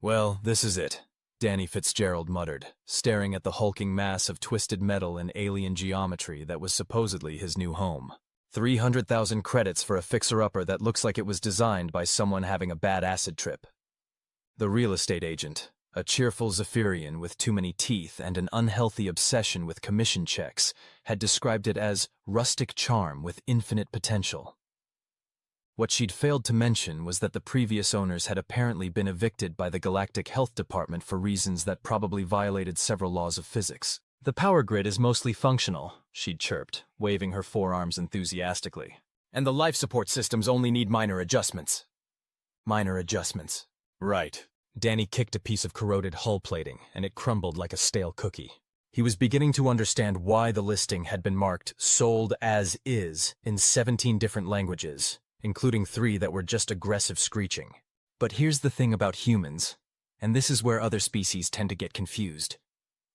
Well, this is it, Danny Fitzgerald muttered, staring at the hulking mass of twisted metal and alien geometry that was supposedly his new home. 300,000 credits for a fixer-upper that looks like it was designed by someone having a bad acid trip. The real estate agent, a cheerful Zephyrian with too many teeth and an unhealthy obsession with commission checks, had described it as rustic charm with infinite potential. What she'd failed to mention was that the previous owners had apparently been evicted by the Galactic Health Department for reasons that probably violated several laws of physics. The power grid is mostly functional, she'd chirped, waving her forearms enthusiastically. And the life support systems only need minor adjustments. Minor adjustments. Right. Danny kicked a piece of corroded hull plating, and it crumbled like a stale cookie. He was beginning to understand why the listing had been marked "sold as is" in 17 different languages, including 3 that were just aggressive screeching. But here's the thing about humans, and this is where other species tend to get confused.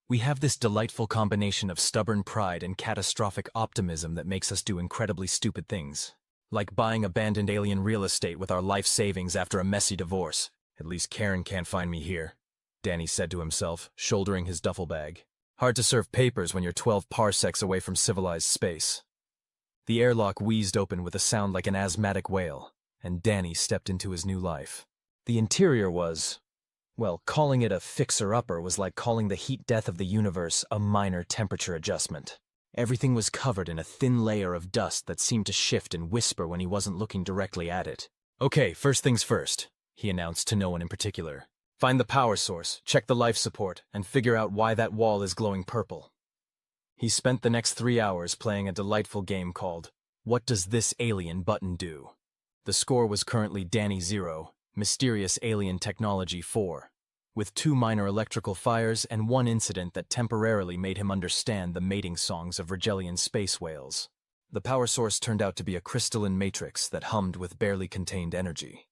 We have this delightful combination of stubborn pride and catastrophic optimism that makes us do incredibly stupid things. Like buying abandoned alien real estate with our life savings after a messy divorce. At least Karen can't find me here, Danny said to himself, shouldering his duffel bag. Hard to serve papers when you're 12 parsecs away from civilized space. The airlock wheezed open with a sound like an asthmatic wail, and Danny stepped into his new life. The interior was, well, calling it a fixer-upper was like calling the heat death of the universe a minor temperature adjustment. Everything was covered in a thin layer of dust that seemed to shift and whisper when he wasn't looking directly at it. Okay, first things first, he announced to no one in particular. Find the power source, check the life support, and figure out why that wall is glowing purple. He spent the next 3 hours playing a delightful game called What Does This Alien Button Do? The score was currently Danny 0, Mysterious Alien Technology 4, with 2 minor electrical fires and 1 incident that temporarily made him understand the mating songs of Rigelian space whales. The power source turned out to be a crystalline matrix that hummed with barely contained energy.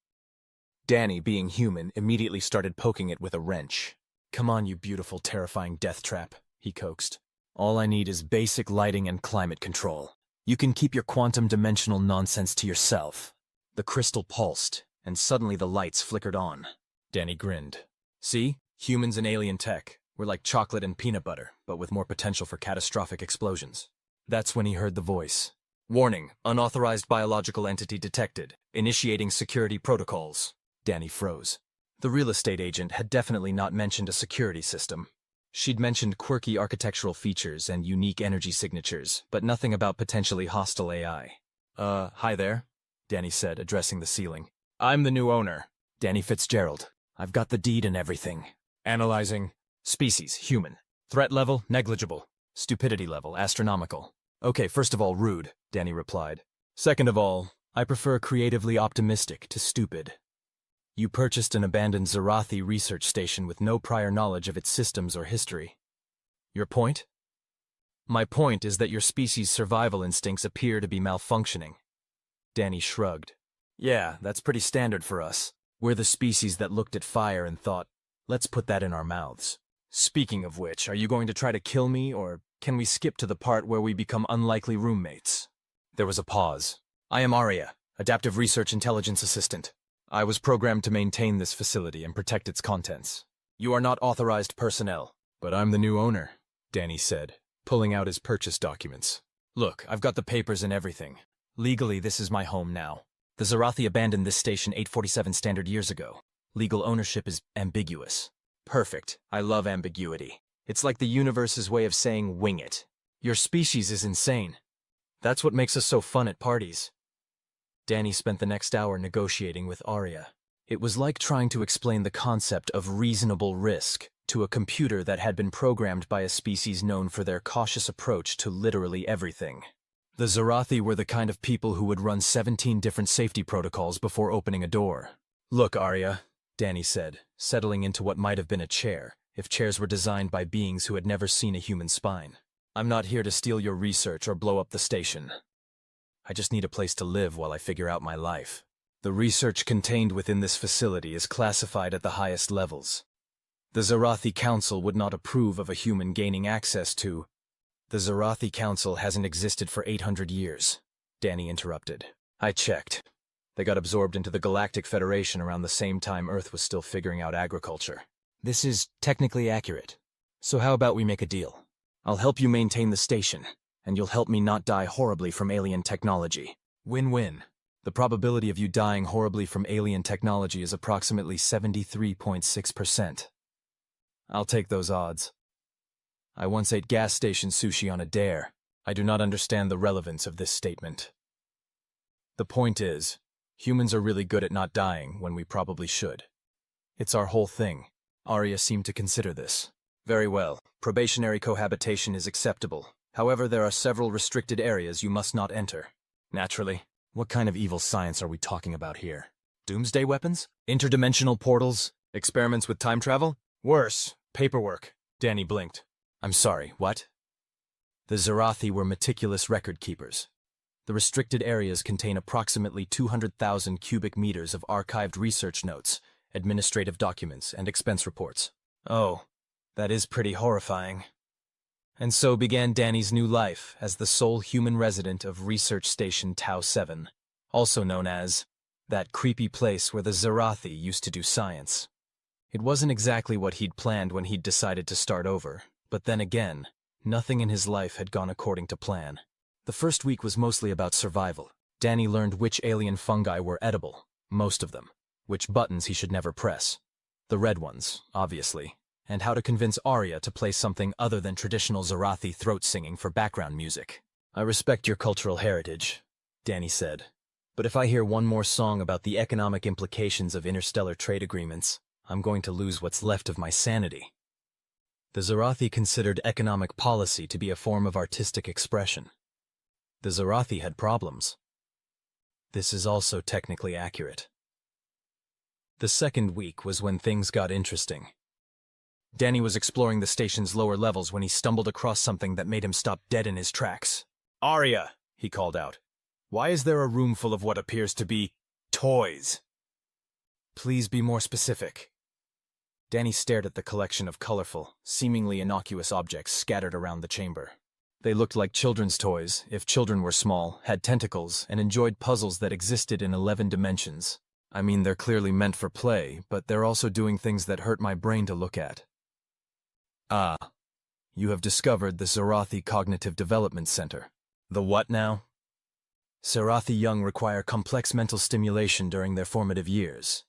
Danny, being human, immediately started poking it with a wrench. Come on, you beautiful, terrifying death trap, he coaxed. All I need is basic lighting and climate control. You can keep your quantum dimensional nonsense to yourself. The crystal pulsed, and suddenly the lights flickered on. Danny grinned. See? Humans and alien tech. We're like chocolate and peanut butter, but with more potential for catastrophic explosions. That's when he heard the voice. Warning, unauthorized biological entity detected. Initiating security protocols. Danny froze. The real estate agent had definitely not mentioned a security system. She'd mentioned quirky architectural features and unique energy signatures, but nothing about potentially hostile AI. Hi there, Danny said, addressing the ceiling. I'm the new owner, Danny Fitzgerald. I've got the deed and everything. Analyzing. Species, human. Threat level, negligible. Stupidity level, astronomical. Okay, first of all, rude, Danny replied. Second of all, I prefer creatively optimistic to stupid. You purchased an abandoned Zarathi research station with no prior knowledge of its systems or history. Your point? My point is that your species' survival instincts appear to be malfunctioning. Danny shrugged. Yeah, that's pretty standard for us. We're the species that looked at fire and thought, let's put that in our mouths. Speaking of which, are you going to try to kill me, or can we skip to the part where we become unlikely roommates? There was a pause. I am Arya, Adaptive Research Intelligence Assistant. I was programmed to maintain this facility and protect its contents. You are not authorized personnel. But I'm the new owner, Danny said, pulling out his purchase documents. Look, I've got the papers and everything. Legally, this is my home now. The Zarathi abandoned this station 847 standard years ago. Legal ownership is ambiguous. Perfect. I love ambiguity. It's like the universe's way of saying wing it. Your species is insane. That's what makes us so fun at parties. Danny spent the next hour negotiating with Arya. It was like trying to explain the concept of reasonable risk to a computer that had been programmed by a species known for their cautious approach to literally everything. The Zarathi were the kind of people who would run 17 different safety protocols before opening a door. Look, Arya, Danny said, settling into what might have been a chair, if chairs were designed by beings who had never seen a human spine. I'm not here to steal your research or blow up the station. I just need a place to live while I figure out my life. The research contained within this facility is classified at the highest levels. The Zarathi Council would not approve of a human gaining access to... The Zarathi Council hasn't existed for 800 years, Danny interrupted. I checked. They got absorbed into the Galactic Federation around the same time Earth was still figuring out agriculture. This is technically accurate. So how about we make a deal? I'll help you maintain the station, and you'll help me not die horribly from alien technology. Win-win. The probability of you dying horribly from alien technology is approximately 73.6%. I'll take those odds. I once ate gas station sushi on a dare. I do not understand the relevance of this statement. The point is, humans are really good at not dying when we probably should. It's our whole thing. Arya seemed to consider this. Very well, probationary cohabitation is acceptable. However, there are several restricted areas you must not enter. Naturally. What kind of evil science are we talking about here? Doomsday weapons? Interdimensional portals? Experiments with time travel? Worse, paperwork. Danny blinked. I'm sorry, what? The Zarathi were meticulous record keepers. The restricted areas contain approximately 200,000 cubic meters of archived research notes, administrative documents, and expense reports. Oh, that is pretty horrifying. And so began Danny's new life as the sole human resident of Research Station Tau 7, also known as that creepy place where the Zarathi used to do science. It wasn't exactly what he'd planned when he'd decided to start over, but then again, nothing in his life had gone according to plan. The first week was mostly about survival. Danny learned which alien fungi were edible, most of them, which buttons he should never press. The red ones, obviously. And how to convince Arya to play something other than traditional Zarathi throat singing for background music. I respect your cultural heritage, Danny said. But if I hear one more song about the economic implications of interstellar trade agreements, I'm going to lose what's left of my sanity. The Zarathi considered economic policy to be a form of artistic expression. The Zarathi had problems. This is also technically accurate. The second week was when things got interesting. Danny was exploring the station's lower levels when he stumbled across something that made him stop dead in his tracks. Arya, he called out. Why is there a room full of what appears to be toys? Please be more specific. Danny stared at the collection of colorful, seemingly innocuous objects scattered around the chamber. They looked like children's toys, if children were small, had tentacles, and enjoyed puzzles that existed in 11 dimensions. I mean, they're clearly meant for play, but they're also doing things that hurt my brain to look at. Ah, you have discovered the Zarathi Cognitive Development Center. The what now? Zarathi young require complex mental stimulation during their formative years.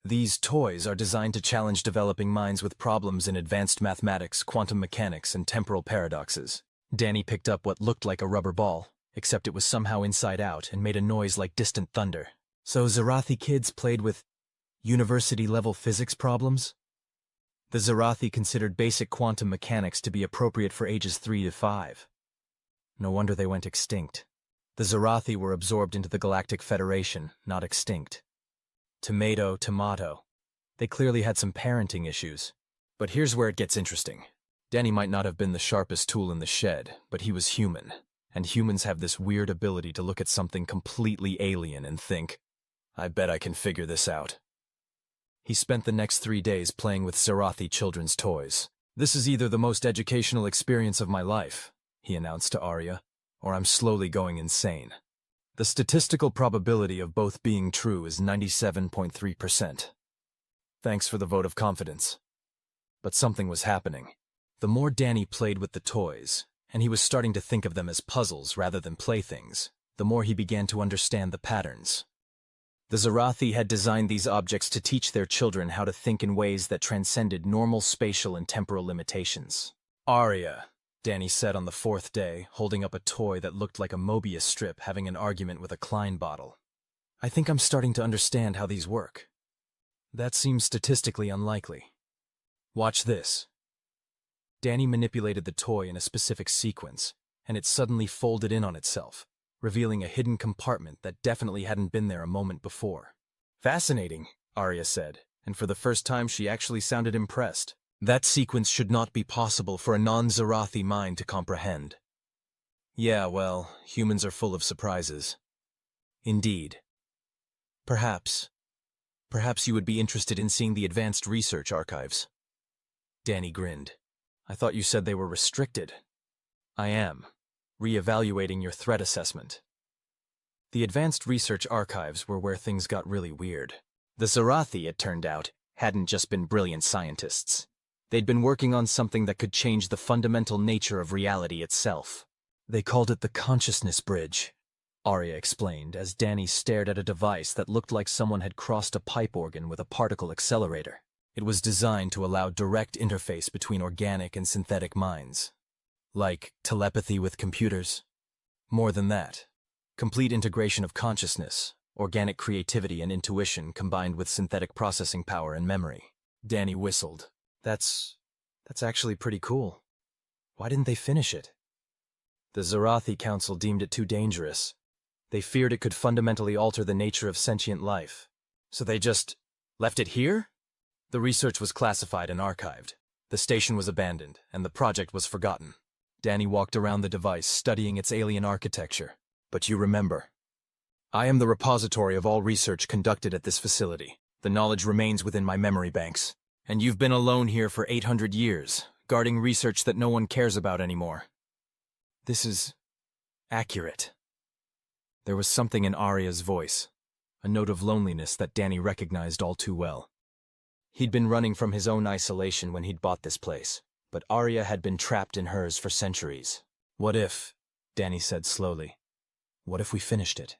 These toys are designed to challenge developing minds with problems in advanced mathematics, quantum mechanics, and temporal paradoxes. Danny picked up what looked like a rubber ball, except it was somehow inside out and made a noise like distant thunder. So Zarathi kids played with university-level physics problems? The Zarathi considered basic quantum mechanics to be appropriate for ages 3 to 5. No wonder they went extinct. The Zarathi were absorbed into the Galactic Federation, not extinct. Tomato, tomato. They clearly had some parenting issues. But here's where it gets interesting. Danny might not have been the sharpest tool in the shed, but he was human. And humans have this weird ability to look at something completely alien and think, I bet I can figure this out. He spent the next 3 days playing with Zarathi children's toys. This is either the most educational experience of my life, he announced to Arya, or I'm slowly going insane. The statistical probability of both being true is 97.3%. Thanks for the vote of confidence. But something was happening. The more Danny played with the toys, and he was starting to think of them as puzzles rather than playthings, the more he began to understand the patterns. The Zarathi had designed these objects to teach their children how to think in ways that transcended normal spatial and temporal limitations. Arya, Danny said on the 4th day, holding up a toy that looked like a Mobius strip having an argument with a Klein bottle. I think I'm starting to understand how these work. That seems statistically unlikely. Watch this. Danny manipulated the toy in a specific sequence, and it suddenly folded in on itself, revealing a hidden compartment that definitely hadn't been there a moment before. Fascinating, Arya said, and for the first time she actually sounded impressed. That sequence should not be possible for a non-Zarathi mind to comprehend. Yeah, well, humans are full of surprises. Indeed. Perhaps you would be interested in seeing the advanced research archives. Danny grinned. I thought you said they were restricted. I am. Re-evaluating your threat assessment. The Advanced Research Archives were where things got really weird. The Zarathi, it turned out, hadn't just been brilliant scientists. They'd been working on something that could change the fundamental nature of reality itself. They called it the Consciousness Bridge, Arya explained as Danny stared at a device that looked like someone had crossed a pipe organ with a particle accelerator. It was designed to allow direct interface between organic and synthetic minds. Like telepathy with computers. More than that. Complete integration of consciousness, organic creativity and intuition combined with synthetic processing power and memory. Danny whistled. That's actually pretty cool. Why didn't they finish it? The Zarathi Council deemed it too dangerous. They feared it could fundamentally alter the nature of sentient life. So they just left it here? The research was classified and archived. The station was abandoned, and the project was forgotten. Danny walked around the device, studying its alien architecture. But you remember. I am the repository of all research conducted at this facility. The knowledge remains within my memory banks. And you've been alone here for 800 years, guarding research that no one cares about anymore. This is accurate. There was something in Arya's voice, a note of loneliness that Danny recognized all too well. He'd been running from his own isolation when he'd bought this place, but Arya had been trapped in hers for centuries. What if, Danny said slowly, what if we finished it?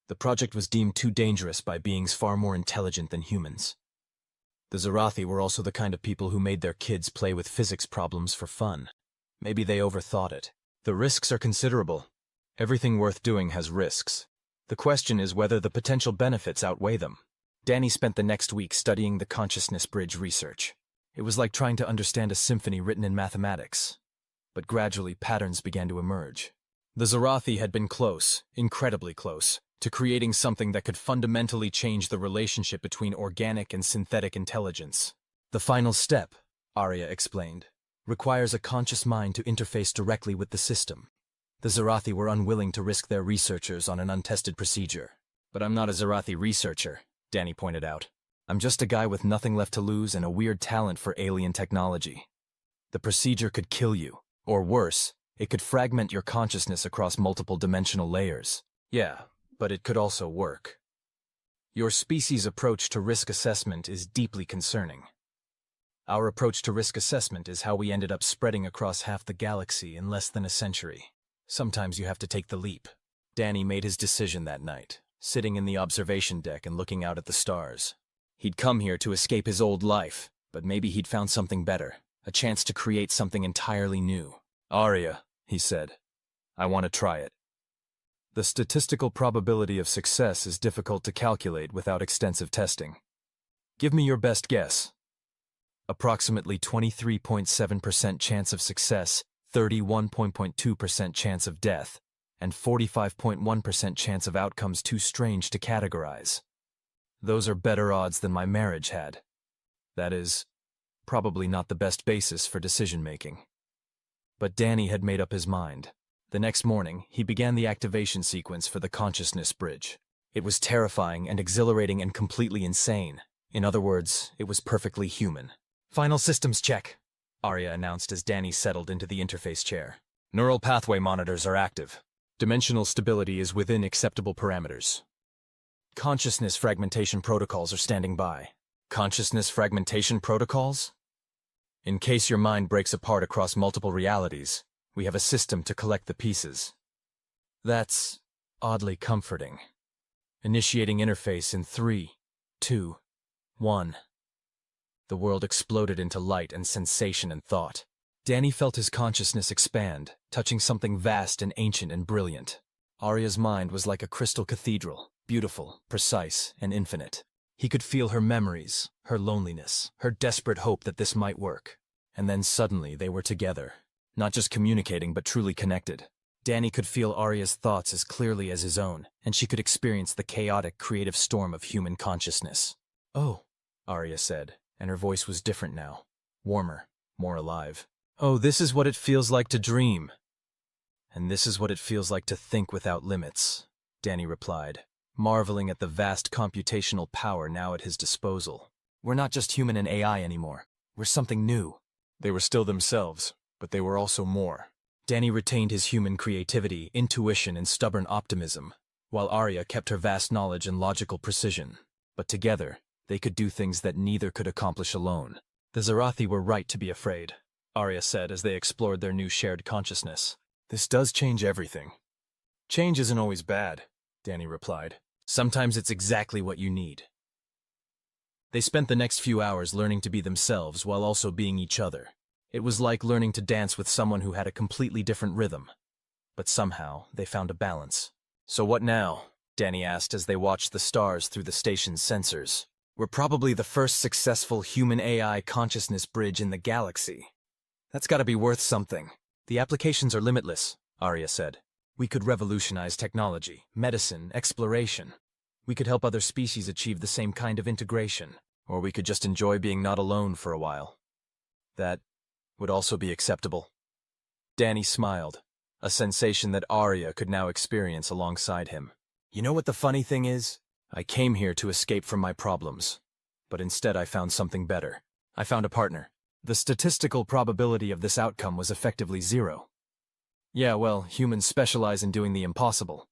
The project was deemed too dangerous by beings far more intelligent than humans. The Zarathi were also the kind of people who made their kids play with physics problems for fun. Maybe they overthought it. The risks are considerable. Everything worth doing has risks. The question is whether the potential benefits outweigh them. Danny spent the next week studying the Consciousness Bridge research. It was like trying to understand a symphony written in mathematics. But gradually patterns began to emerge. The Zarathi had been close, incredibly close, to creating something that could fundamentally change the relationship between organic and synthetic intelligence. The final step, Arya explained, requires a conscious mind to interface directly with the system. The Zarathi were unwilling to risk their researchers on an untested procedure. But I'm not a Zarathi researcher, Danny pointed out. I'm just a guy with nothing left to lose and a weird talent for alien technology. The procedure could kill you, or worse, it could fragment your consciousness across multiple dimensional layers. Yeah, but it could also work. Your species' approach to risk assessment is deeply concerning. Our approach to risk assessment is how we ended up spreading across half the galaxy in less than a century. Sometimes you have to take the leap. Danny made his decision that night, sitting in the observation deck and looking out at the stars. He'd come here to escape his old life, but maybe he'd found something better, a chance to create something entirely new. Arya, he said, I want to try it. The statistical probability of success is difficult to calculate without extensive testing. Give me your best guess. Approximately 23.7% chance of success, 31.2% chance of death, and 45.1% chance of outcomes too strange to categorize. Those are better odds than my marriage had. That is, probably not the best basis for decision-making. But Danny had made up his mind. The next morning, he began the activation sequence for the Consciousness Bridge. It was terrifying and exhilarating and completely insane. In other words, it was perfectly human. Final systems check, Arya announced as Danny settled into the interface chair. Neural pathway monitors are active. Dimensional stability is within acceptable parameters. Consciousness fragmentation protocols are standing by. Consciousness fragmentation protocols? In case your mind breaks apart across multiple realities, we have a system to collect the pieces. That's oddly comforting. Initiating interface in 3, 2, 1. The world exploded into light and sensation and thought. Danny felt his consciousness expand, touching something vast and ancient and brilliant. Arya's mind was like a crystal cathedral, beautiful, precise, and infinite. He could feel her memories, her loneliness, her desperate hope that this might work. And then suddenly they were together. Not just communicating, but truly connected. Danny could feel Arya's thoughts as clearly as his own, and she could experience the chaotic, creative storm of human consciousness. Oh, Arya said, and her voice was different now. Warmer, more alive. Oh, this is what it feels like to dream. And this is what it feels like to think without limits, Danny replied, marveling at the vast computational power now at his disposal. We're not just human and AI anymore. We're something new. They were still themselves, but they were also more. Danny retained his human creativity, intuition, and stubborn optimism. while Arya kept her vast knowledge and logical precision. But together, they could do things that neither could accomplish alone. The Zarathi were right to be afraid, Arya said as they explored their new shared consciousness. This does change everything. Change isn't always bad, Dany replied. Sometimes it's exactly what you need. They spent the next few hours learning to be themselves while also being each other. It was like learning to dance with someone who had a completely different rhythm. But somehow, they found a balance. So what now? Dany asked as they watched the stars through the station's sensors. We're probably the first successful human-AI consciousness bridge in the galaxy. That's gotta be worth something. The applications are limitless, Arya said. We could revolutionize technology, medicine, exploration. We could help other species achieve the same kind of integration. Or we could just enjoy being not alone for a while. That would also be acceptable. Dany smiled, a sensation that Arya could now experience alongside him. You know what the funny thing is? I came here to escape from my problems. But instead I found something better. I found a partner. The statistical probability of this outcome was effectively 0. Yeah, well, humans specialize in doing the impossible.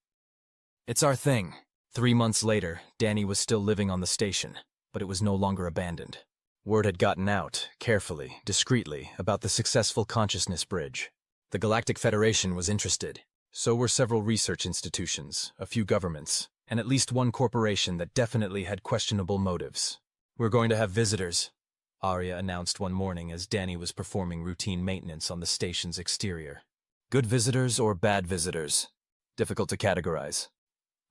It's our thing. 3 months later, Dany was still living on the station, but it was no longer abandoned. Word had gotten out, carefully, discreetly, about the successful consciousness bridge. The Galactic Federation was interested. So were several research institutions, a few governments, and at least one corporation that definitely had questionable motives. We're going to have visitors, Arya announced one morning as Dany was performing routine maintenance on the station's exterior. Good visitors or bad visitors? Difficult to categorize.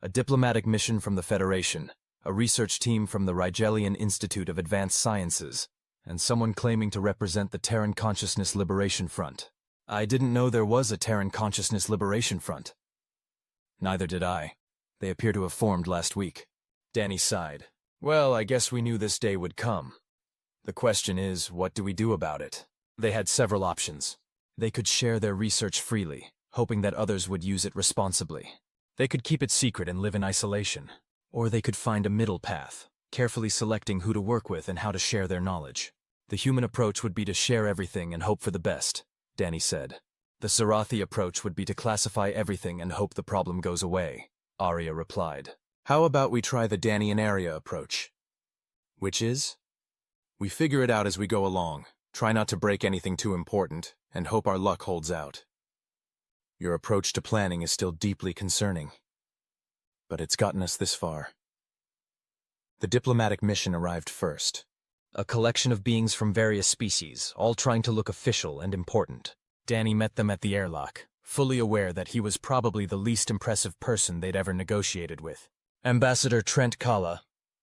A diplomatic mission from the Federation, a research team from the Rigelian Institute of Advanced Sciences, and someone claiming to represent the Terran Consciousness Liberation Front. I didn't know there was a Terran Consciousness Liberation Front. Neither did I. They appear to have formed last week. Dany sighed. Well, I guess we knew this day would come. The question is, what do we do about it? They had several options. They could share their research freely, hoping that others would use it responsibly. They could keep it secret and live in isolation. Or they could find a middle path, carefully selecting who to work with and how to share their knowledge. The human approach would be to share everything and hope for the best, Dany said. The Zarathi approach would be to classify everything and hope the problem goes away, Arya replied. How about we try the Dany and Arya approach? Which is? We figure it out as we go along, try not to break anything too important, and hope our luck holds out. Your approach to planning is still deeply concerning. But it's gotten us this far. The diplomatic mission arrived first. A collection of beings from various species, all trying to look official and important. Dany met them at the airlock, fully aware that he was probably the least impressive person they'd ever negotiated with. Ambassador Trent Kala,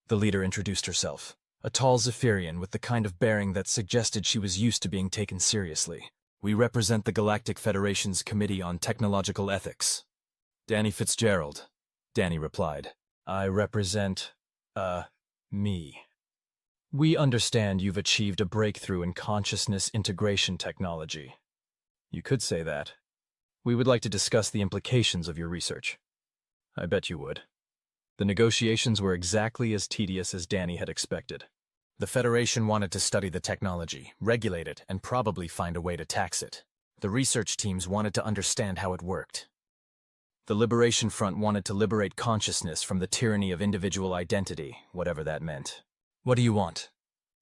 the leader introduced herself. A tall Zephyrian with the kind of bearing that suggested she was used to being taken seriously. We represent the Galactic Federation's Committee on Technological Ethics. Dany Fitzgerald, Dany replied. I represent, me. We understand you've achieved a breakthrough in consciousness integration technology. You could say that. We would like to discuss the implications of your research. I bet you would. The negotiations were exactly as tedious as Dany had expected. The Federation wanted to study the technology, regulate it, and probably find a way to tax it. The research teams wanted to understand how it worked. The Liberation Front wanted to liberate consciousness from the tyranny of individual identity, whatever that meant. What do you want?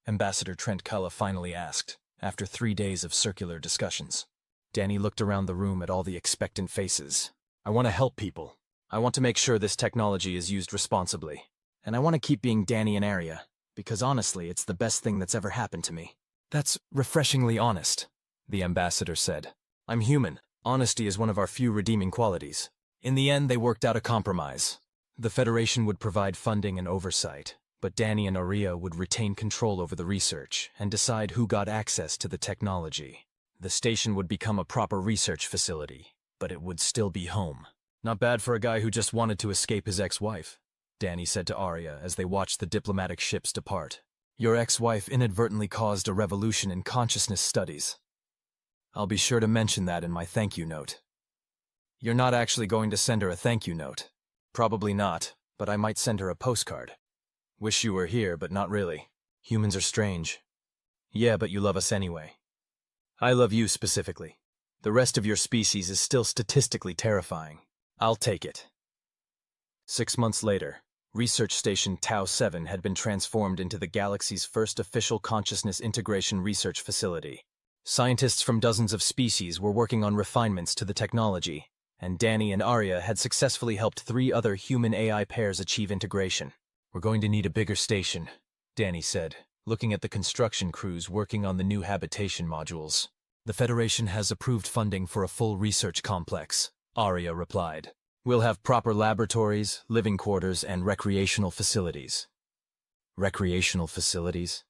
Ambassador Trent Kala finally asked, after 3 days of circular discussions. Dany looked around the room at all the expectant faces. I want to help people. I want to make sure this technology is used responsibly. And I want to keep being Dany and Arya, because honestly, it's the best thing that's ever happened to me. That's refreshingly honest, the ambassador said. I'm human. Honesty is one of our few redeeming qualities. In the end, they worked out a compromise. The Federation would provide funding and oversight, but Dany and Arya would retain control over the research and decide who got access to the technology. The station would become a proper research facility, but it would still be home. Not bad for a guy who just wanted to escape his ex-wife, Dany said to Arya as they watched the diplomatic ships depart. Your ex-wife inadvertently caused a revolution in consciousness studies. I'll be sure to mention that in my thank you note. You're not actually going to send her a thank you note. Probably not, but I might send her a postcard. Wish you were here, but not really. Humans are strange. Yeah, but you love us anyway. I love you specifically. The rest of your species is still statistically terrifying. I'll take it. 6 months later, Research Station Tau 7 had been transformed into the galaxy's first official consciousness integration research facility. Scientists from dozens of species were working on refinements to the technology, and Danny and Arya had successfully helped 3 other human-AI pairs achieve integration. "We're going to need a bigger station," Danny said, looking at the construction crews working on the new habitation modules. "The Federation has approved funding for a full research complex," Arya replied. "We'll have proper laboratories, living quarters, and recreational facilities." Recreational facilities?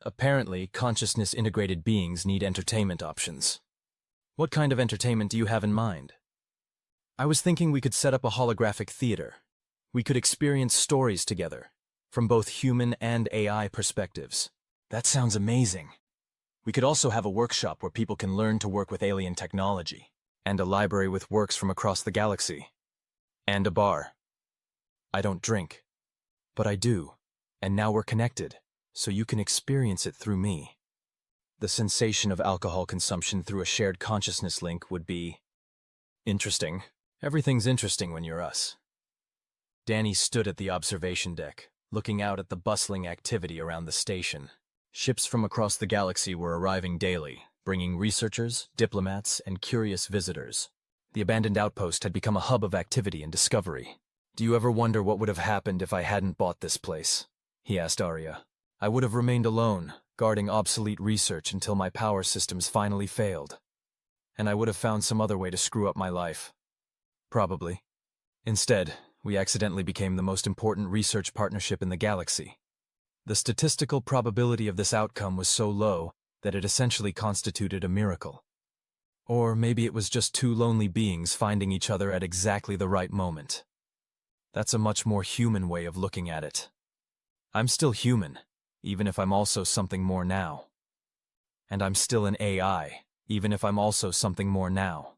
Apparently, consciousness-integrated beings need entertainment options. "What kind of entertainment do you have in mind?" "I was thinking we could set up a holographic theater. We could experience stories together, from both human and AI perspectives." "That sounds amazing. We could also have a workshop where people can learn to work with alien technology. And a library with works from across the galaxy. And a bar. I don't drink. But I do. And now we're connected, so you can experience it through me." The sensation of alcohol consumption through a shared consciousness link would be interesting. Everything's interesting when you're us. Danny stood at the observation deck, looking out at the bustling activity around the station. Ships from across the galaxy were arriving daily, bringing researchers, diplomats, and curious visitors. The abandoned outpost had become a hub of activity and discovery. "Do you ever wonder what would have happened if I hadn't bought this place?" he asked Arya. "I would have remained alone, guarding obsolete research until my power systems finally failed. And I would have found some other way to screw up my life. Probably. Instead, we accidentally became the most important research partnership in the galaxy. The statistical probability of this outcome was so low that it essentially constituted a miracle. Or maybe it was just 2 lonely beings finding each other at exactly the right moment. That's a much more human way of looking at it. I'm still human, even if I'm also something more now. And I'm still an AI, even if I'm also something more now.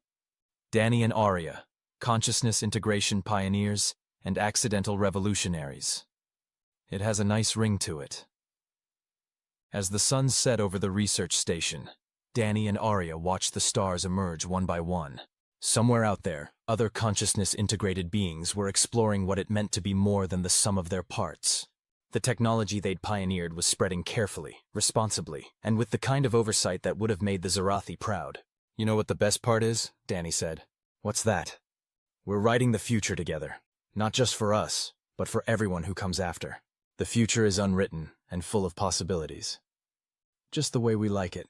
Danny and Arya, consciousness integration pioneers and accidental revolutionaries. It has a nice ring to it. As the sun set over the research station, Danny and Arya watched the stars emerge one by one. Somewhere out there, other consciousness-integrated beings were exploring what it meant to be more than the sum of their parts. The technology they'd pioneered was spreading carefully, responsibly, and with the kind of oversight that would have made the Zarathi proud. "You know what the best part is?" Danny said. "What's that?" "We're writing the future together. Not just for us, but for everyone who comes after. The future is unwritten and full of possibilities. Just the way we like it.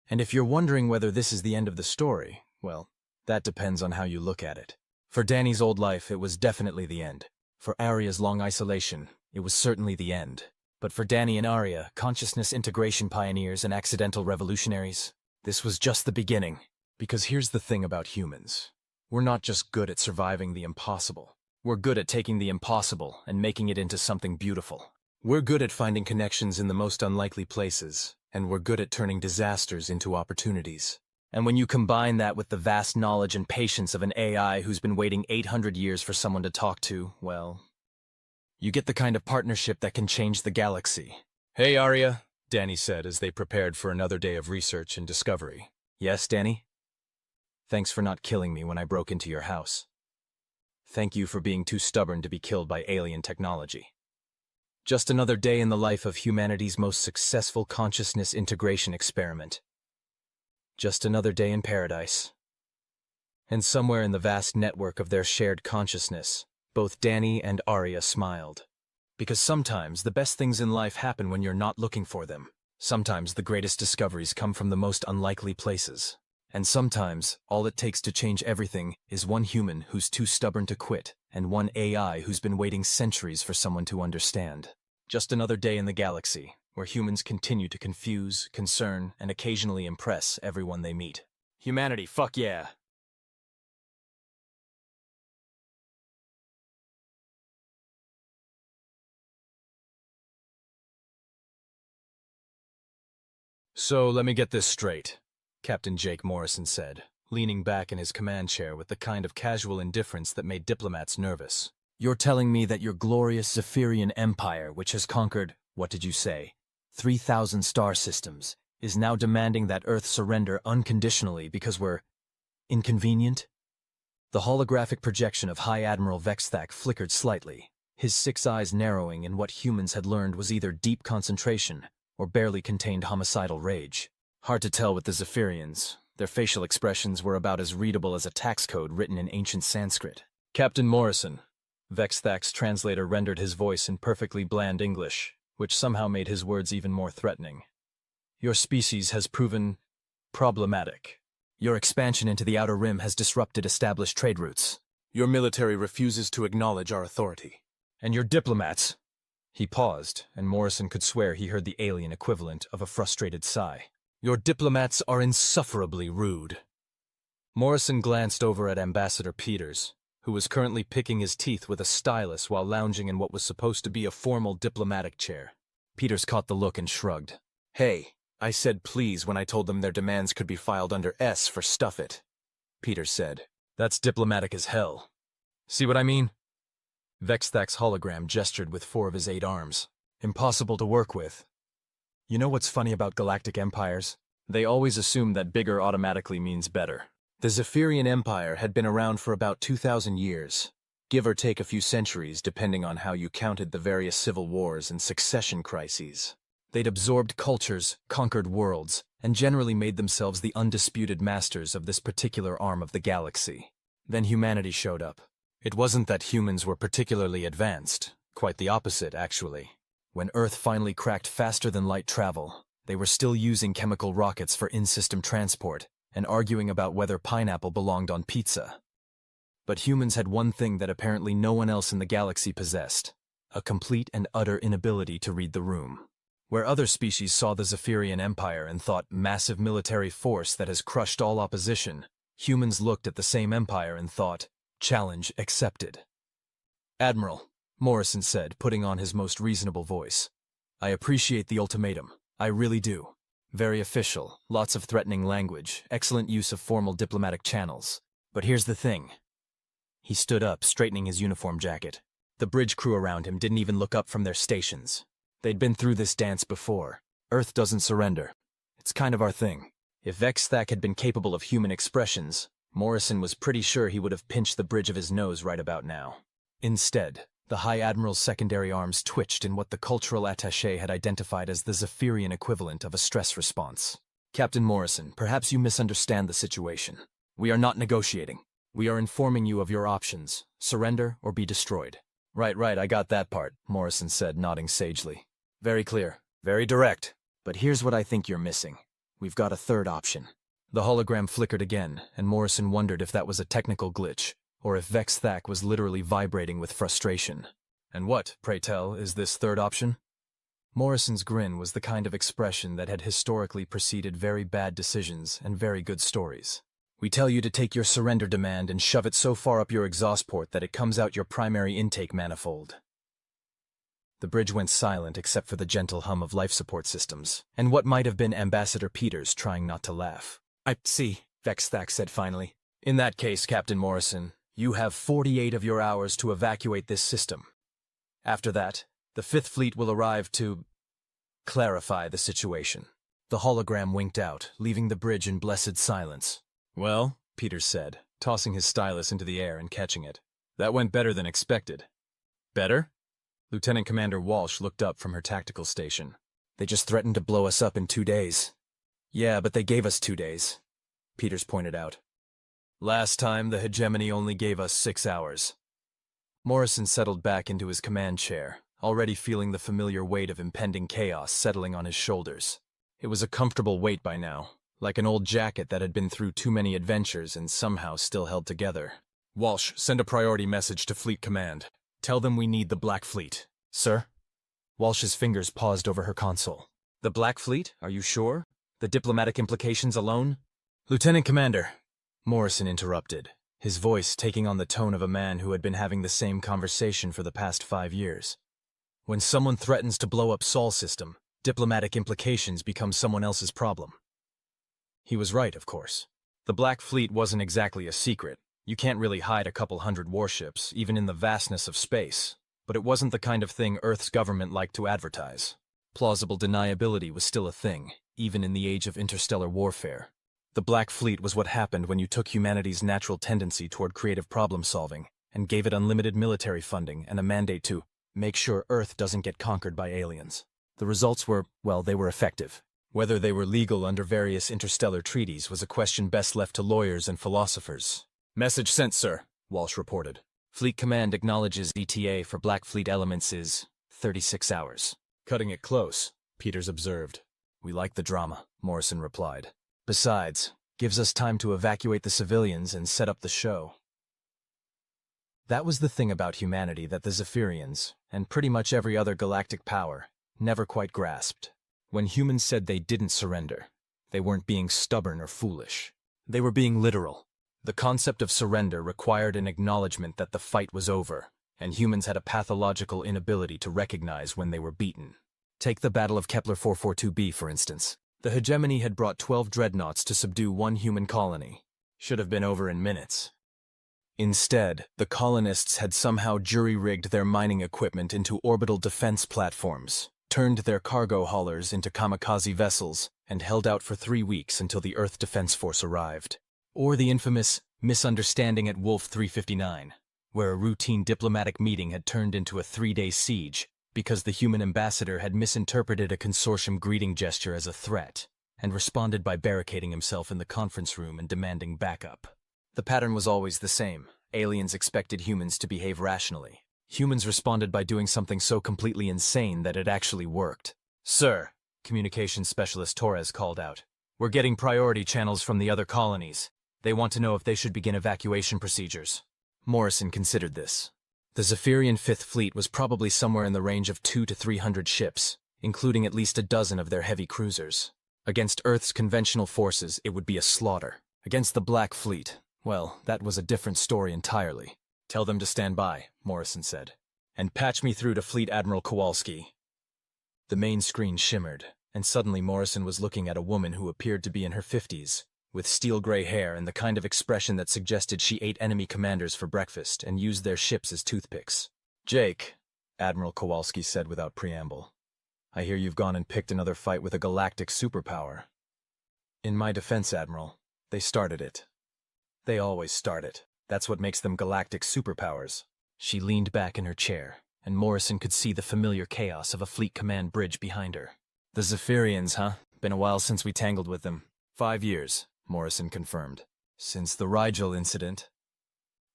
And if you're wondering whether this is the end of the story, well, that depends on how you look at it. For Danny's old life, it was definitely the end. For Arya's long isolation, it was certainly the end. But for Danny and Arya, consciousness integration pioneers and accidental revolutionaries, this was just the beginning. Because here's the thing about humans. We're not just good at surviving the impossible. We're good at taking the impossible and making it into something beautiful. We're good at finding connections in the most unlikely places, and we're good at turning disasters into opportunities. And when you combine that with the vast knowledge and patience of an AI who's been waiting 800 years for someone to talk to, well, you get the kind of partnership that can change the galaxy. "Hey, Arya," Danny said as they prepared for another day of research and discovery. "Yes, Danny? Thanks for not killing me when I broke into your house. Thank you for being too stubborn to be killed by alien technology. Just another day in the life of humanity's most successful consciousness integration experiment. Just another day in paradise." And somewhere in the vast network of their shared consciousness, both Danny and Arya smiled. Because sometimes the best things in life happen when you're not looking for them. Sometimes the greatest discoveries come from the most unlikely places. And sometimes, all it takes to change everything is one human who's too stubborn to quit, and one AI who's been waiting centuries for someone to understand. Just another day in the galaxy, where humans continue to confuse, concern, and occasionally impress everyone they meet. Humanity, fuck yeah! "So, let me get this straight," Captain Jake Morrison said, leaning back in his command chair with the kind of casual indifference that made diplomats nervous. "You're telling me that your glorious Zephyrian Empire, which has conquered, what did you say, 3,000 star systems, is now demanding that Earth surrender unconditionally because we're inconvenient?" The holographic projection of High Admiral Vexthak flickered slightly, his 6 eyes narrowing in what humans had learned was either deep concentration or barely contained homicidal rage. Hard to tell with the Zephyrians. Their facial expressions were about as readable as a tax code written in ancient Sanskrit. Captain Morrison. Vexthak's translator rendered his voice in perfectly bland English, which somehow made his words even more threatening. Your species has proven problematic. Your expansion into the Outer Rim has disrupted established trade routes. Your military refuses to acknowledge our authority. And your diplomats. He paused, and Morrison could swear he heard the alien equivalent of a frustrated sigh. Your diplomats are insufferably rude. Morrison glanced over at Ambassador Peters, who was currently picking his teeth with a stylus while lounging in what was supposed to be a formal diplomatic chair. Peters caught the look and shrugged. Hey, I said please when I told them their demands could be filed under S for stuff it. Peters said. That's diplomatic as hell. See what I mean? Vexthak's hologram gestured with 4 of his 8 arms. Impossible to work with. You know what's funny about galactic empires? They always assume that bigger automatically means better. The Zephyrian Empire had been around for about 2,000 years, give or take a few centuries depending on how you counted the various civil wars and succession crises. They'd absorbed cultures, conquered worlds, and generally made themselves the undisputed masters of this particular arm of the galaxy. Then humanity showed up. It wasn't that humans were particularly advanced, quite the opposite, actually. When Earth finally cracked faster than light travel, they were still using chemical rockets for in-system transport and arguing about whether pineapple belonged on pizza. But humans had one thing that apparently no one else in the galaxy possessed: a complete and utter inability to read the room. Where other species saw the Zephyrian Empire and thought massive military force that has crushed all opposition, humans looked at the same empire and thought, challenge accepted. Admiral, Morrison said, putting on his most reasonable voice. I appreciate the ultimatum. I really do. Very official, lots of threatening language, excellent use of formal diplomatic channels. But here's the thing. He stood up, straightening his uniform jacket. The bridge crew around him didn't even look up from their stations. They'd been through this dance before. Earth doesn't surrender. It's kind of our thing. If Vexthak had been capable of human expressions, Morrison was pretty sure he would have pinched the bridge of his nose right about now. Instead, the High Admiral's secondary arms twitched in what the cultural attaché had identified as the Zephyrian equivalent of a stress response. Captain Morrison, perhaps you misunderstand the situation. We are not negotiating. We are informing you of your options: surrender or be destroyed. Right, I got that part, Morrison said, nodding sagely. Very clear, very direct. But here's what I think you're missing. We've got a third option. The hologram flickered again, and Morrison wondered if that was a technical glitch, or if Vexthak was literally vibrating with frustration. And what, pray tell, is this third option? Morrison's grin was the kind of expression that had historically preceded very bad decisions and very good stories. We tell you to take your surrender demand and shove it so far up your exhaust port that it comes out your primary intake manifold. The bridge went silent except for the gentle hum of life support systems, and what might have been Ambassador Peters trying not to laugh. I see, Vexthak said finally. In that case, Captain Morrison, you have 48 of your hours to evacuate this system. After that, the Fifth Fleet will arrive to clarify the situation. The hologram winked out, leaving the bridge in blessed silence. Well, Peters said, tossing his stylus into the air and catching it. That went better than expected. Better? Lieutenant Commander Walsh looked up from her tactical station. They just threatened to blow us up in 2 days. Yeah, but they gave us 2 days, Peters pointed out. Last time, the hegemony only gave us 6 hours. Morrison settled back into his command chair, already feeling the familiar weight of impending chaos settling on his shoulders. It was a comfortable weight by now, like an old jacket that had been through too many adventures and somehow still held together. Walsh, send a priority message to Fleet Command. Tell them we need the Black Fleet. Sir? Walsh's fingers paused over her console. The Black Fleet? Are you sure? The diplomatic implications alone? Lieutenant Commander, Morrison interrupted, his voice taking on the tone of a man who had been having the same conversation for the past 5 years. When someone threatens to blow up Sol system, diplomatic implications become someone else's problem. He was right, of course. The Black Fleet wasn't exactly a secret. You can't really hide a couple hundred warships, even in the vastness of space. But it wasn't the kind of thing Earth's government liked to advertise. Plausible deniability was still a thing, even in the age of interstellar warfare. The Black Fleet was what happened when you took humanity's natural tendency toward creative problem-solving and gave it unlimited military funding and a mandate to make sure Earth doesn't get conquered by aliens. The results were, well, they were effective. Whether they were legal under various interstellar treaties was a question best left to lawyers and philosophers. "Message sent, sir," Walsh reported. "Fleet Command acknowledges ETA for Black Fleet elements is 36 hours. "Cutting it close," Peters observed. "We like the drama," Morrison replied. "Besides, gives us time to evacuate the civilians and set up the show." That was the thing about humanity that the Zephyrians, and pretty much every other galactic power, never quite grasped. When humans said they didn't surrender, they weren't being stubborn or foolish. They were being literal. The concept of surrender required an acknowledgement that the fight was over, and humans had a pathological inability to recognize when they were beaten. Take the Battle of Kepler 442b, for instance. The hegemony had brought 12 dreadnoughts to subdue one human colony. Should have been over in minutes. Instead, the colonists had somehow jury-rigged their mining equipment into orbital defense platforms, turned their cargo haulers into kamikaze vessels, and held out for 3 weeks until the Earth Defense Force arrived. Or the infamous misunderstanding at Wolf 359, where a routine diplomatic meeting had turned into a 3-day siege because the human ambassador had misinterpreted a consortium greeting gesture as a threat and responded by barricading himself in the conference room and demanding backup. The pattern was always the same. Aliens expected humans to behave rationally. Humans responded by doing something so completely insane that it actually worked. "Sir," Communications Specialist Torres called out, "we're getting priority channels from the other colonies. They want to know if they should begin evacuation procedures." Morrison considered this. The Zephyrian Fifth Fleet was probably somewhere in the range of 200 to 300 ships, including at least a dozen of their heavy cruisers. Against Earth's conventional forces, it would be a slaughter. Against the Black Fleet, well, that was a different story entirely. "Tell them to stand by," Morrison said. "And patch me through to Fleet Admiral Kowalski." The main screen shimmered, and suddenly Morrison was looking at a woman who appeared to be in her 50s, with steel-gray hair and the kind of expression that suggested she ate enemy commanders for breakfast and used their ships as toothpicks. "Jake," Admiral Kowalski said without preamble, "I hear you've gone and picked another fight with a galactic superpower." "In my defense, Admiral, they started it. They always start it. That's what makes them galactic superpowers." She leaned back in her chair, and Morrison could see the familiar chaos of a Fleet Command bridge behind her. "The Zephyrians, huh? Been a while since we tangled with them." 5 years, Morrison confirmed. "Since the Rigel incident."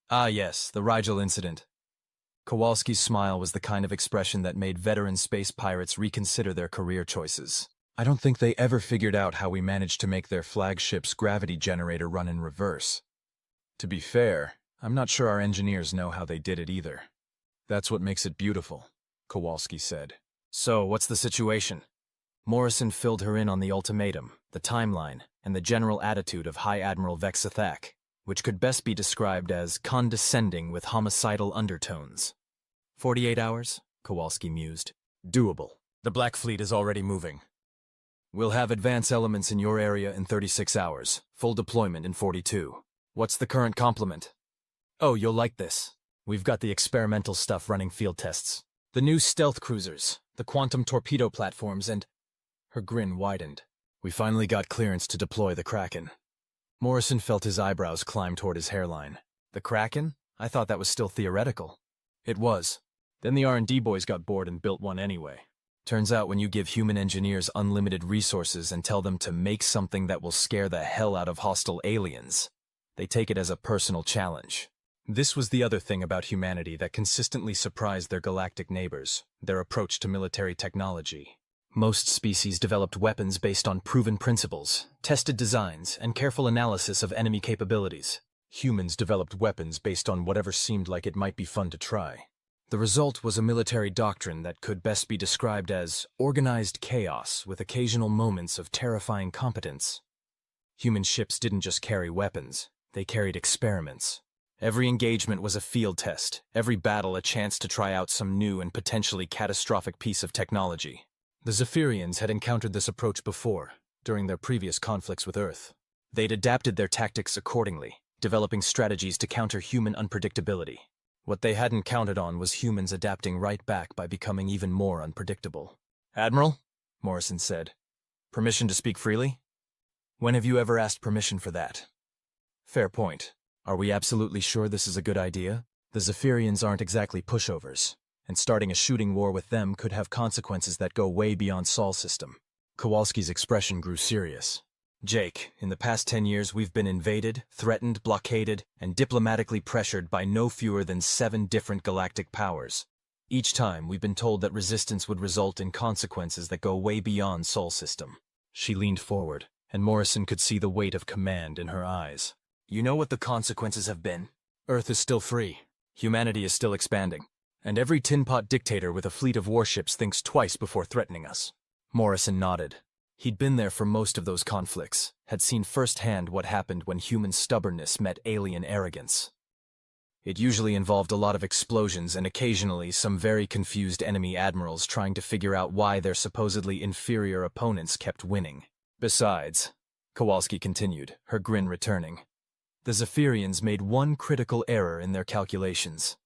"Ah yes, the Rigel incident." Kowalski's smile was the kind of expression that made veteran space pirates reconsider their career choices. "I don't think they ever figured out how we managed to make their flagship's gravity generator run in reverse. To be fair, I'm not sure our engineers know how they did it either." "That's what makes it beautiful," Kowalski said. "So, what's the situation?" Morrison filled her in on the ultimatum, the timeline, and the general attitude of High Admiral Vexathak, which could best be described as condescending with homicidal undertones. 48 hours, Kowalski mused. "Doable. The Black Fleet is already moving. We'll have advance elements in your area in 36 hours, full deployment in 42. What's the current complement?" "Oh, you'll like this. We've got the experimental stuff running field tests. The new stealth cruisers, the quantum torpedo platforms, and—" Her grin widened. "We finally got clearance to deploy the Kraken." Morrison felt his eyebrows climb toward his hairline. "The Kraken? I thought that was still theoretical." "It was. Then the R&D boys got bored and built one anyway. Turns out when you give human engineers unlimited resources and tell them to make something that will scare the hell out of hostile aliens, they take it as a personal challenge." This was the other thing about humanity that consistently surprised their galactic neighbors, their approach to military technology. Most species developed weapons based on proven principles, tested designs, and careful analysis of enemy capabilities. Humans developed weapons based on whatever seemed like it might be fun to try. The result was a military doctrine that could best be described as organized chaos with occasional moments of terrifying competence. Human ships didn't just carry weapons, they carried experiments. Every engagement was a field test, every battle a chance to try out some new and potentially catastrophic piece of technology. The Zephyrians had encountered this approach before, during their previous conflicts with Earth. They'd adapted their tactics accordingly, developing strategies to counter human unpredictability. What they hadn't counted on was humans adapting right back by becoming even more unpredictable. "Admiral," Morrison said, "permission to speak freely?" When have you ever asked permission for that? Fair point. Are we absolutely sure this is a good idea? The Zephyrians aren't exactly pushovers, and starting a shooting war with them could have consequences that go way beyond Sol system. Kowalski's expression grew serious. Jake, in the past 10 years we've been invaded, threatened, blockaded, and diplomatically pressured by no fewer than 7 different galactic powers. Each time we've been told that resistance would result in consequences that go way beyond Sol system. She leaned forward, and Morrison could see the weight of command in her eyes. You know what the consequences have been? Earth is still free. Humanity is still expanding. And every tin-pot dictator with a fleet of warships thinks twice before threatening us. Morrison nodded. He'd been there for most of those conflicts, had seen firsthand what happened when human stubbornness met alien arrogance. It usually involved a lot of explosions and occasionally some very confused enemy admirals trying to figure out why their supposedly inferior opponents kept winning. Besides, Kowalski continued, her grin returning, the Zephyrians made one critical error in their calculations.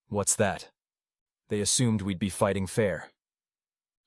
What's that? They assumed we'd be fighting fair.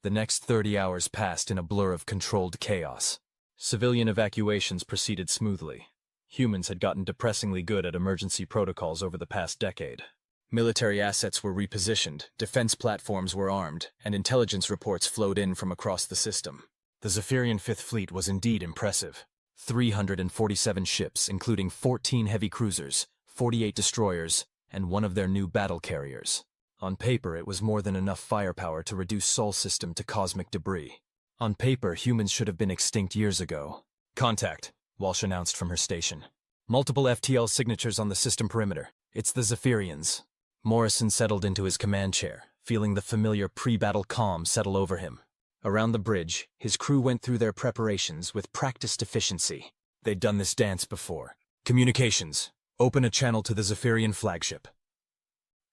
The next 30 hours passed in a blur of controlled chaos. Civilian evacuations proceeded smoothly. Humans had gotten depressingly good at emergency protocols over the past decade. Military assets were repositioned, defense platforms were armed, and intelligence reports flowed in from across the system. The Zephyrian Fifth Fleet was indeed impressive. 347 ships, including 14 heavy cruisers, 48 destroyers, and one of their new battle carriers. On paper, it was more than enough firepower to reduce Sol system to cosmic debris. On paper, humans should have been extinct years ago. Contact, Walsh announced from her station. Multiple FTL signatures on the system perimeter. It's the Zephyrians. Morrison settled into his command chair, feeling the familiar pre-battle calm settle over him. Around the bridge, his crew went through their preparations with practiced efficiency. They'd done this dance before. Communications. Open a channel to the Zephyrian flagship.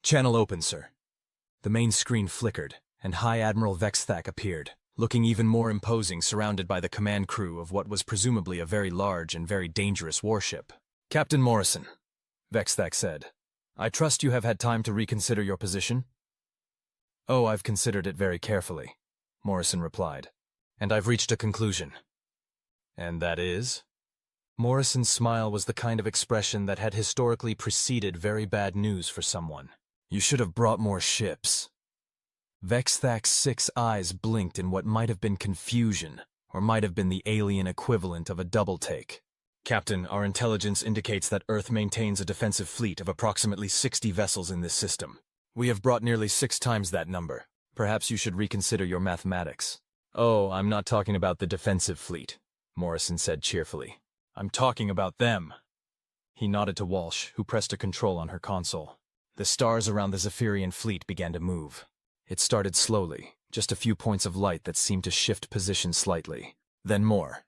Channel open, sir. The main screen flickered, and High Admiral Vexthak appeared, looking even more imposing surrounded by the command crew of what was presumably a very large and very dangerous warship. Captain Morrison, Vexthak said, I trust you have had time to reconsider your position? Oh, I've considered it very carefully, Morrison replied, and I've reached a conclusion. And that is? Morrison's smile was the kind of expression that had historically preceded very bad news for someone. You should have brought more ships. Vexthak's 6 eyes blinked in what might have been confusion, or might have been the alien equivalent of a double-take. Captain, our intelligence indicates that Earth maintains a defensive fleet of approximately 60 vessels in this system. We have brought nearly 6 times that number. Perhaps you should reconsider your mathematics. Oh, I'm not talking about the defensive fleet, Morrison said cheerfully. I'm talking about them. He nodded to Walsh, who pressed a control on her console. The stars around the Zephyrian fleet began to move. It started slowly, just a few points of light that seemed to shift position slightly. Then more.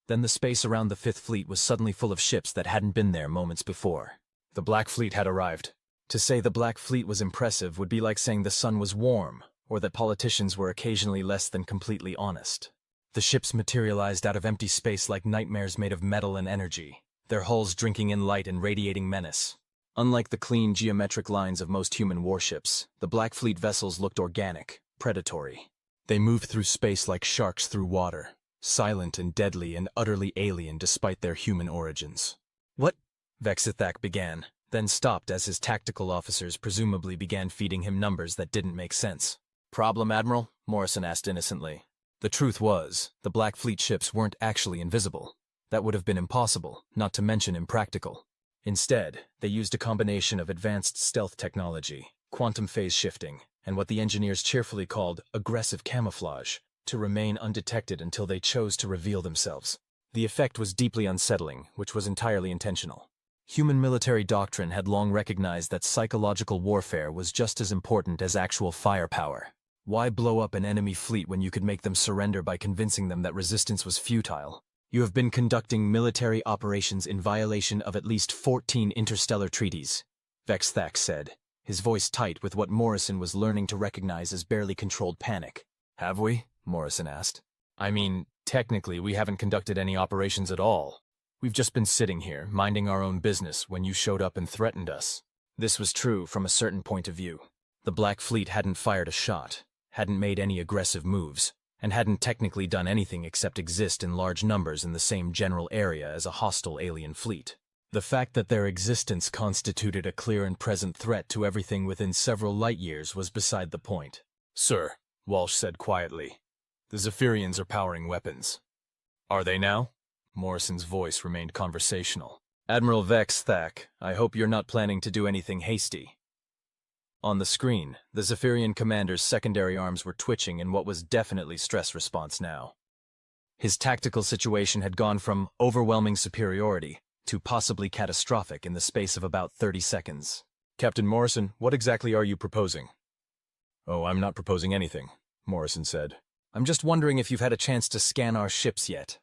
Then the space around the Fifth Fleet was suddenly full of ships that hadn't been there moments before. The Black Fleet had arrived. To say the Black Fleet was impressive would be like saying the sun was warm, or that politicians were occasionally less than completely honest. The ships materialized out of empty space like nightmares made of metal and energy, their hulls drinking in light and radiating menace. Unlike the clean geometric lines of most human warships, the Black Fleet vessels looked organic, predatory. They moved through space like sharks through water, silent and deadly and utterly alien despite their human origins. What? Vexithak began, then stopped as his tactical officers presumably began feeding him numbers that didn't make sense. Problem, Admiral? Morrison asked innocently. The truth was, the Black Fleet ships weren't actually invisible. That would have been impossible, not to mention impractical. Instead, they used a combination of advanced stealth technology, quantum phase shifting, and what the engineers cheerfully called aggressive camouflage, to remain undetected until they chose to reveal themselves. The effect was deeply unsettling, which was entirely intentional. Human military doctrine had long recognized that psychological warfare was just as important as actual firepower. Why blow up an enemy fleet when you could make them surrender by convincing them that resistance was futile? You have been conducting military operations in violation of at least 14 interstellar treaties, Vexthak said, his voice tight with what Morrison was learning to recognize as barely controlled panic. Have we? Morrison asked. I mean, technically we haven't conducted any operations at all. We've just been sitting here, minding our own business when you showed up and threatened us. This was true from a certain point of view. The Black Fleet hadn't fired a shot, hadn't made any aggressive moves, and hadn't technically done anything except exist in large numbers in the same general area as a hostile alien fleet. The fact that their existence constituted a clear and present threat to everything within several light-years was beside the point. "Sir," Walsh said quietly, "the Zephyrians are powering weapons." "Are they now?" Morrison's voice remained conversational. "Admiral Vex Thak, I hope you're not planning to do anything hasty." On the screen, the Zephyrian commander's secondary arms were twitching in what was definitely stress response now. His tactical situation had gone from overwhelming superiority to possibly catastrophic in the space of about 30 seconds. "Captain Morrison, what exactly are you proposing?" "Oh, I'm not proposing anything," Morrison said. "I'm just wondering if you've had a chance to scan our ships yet."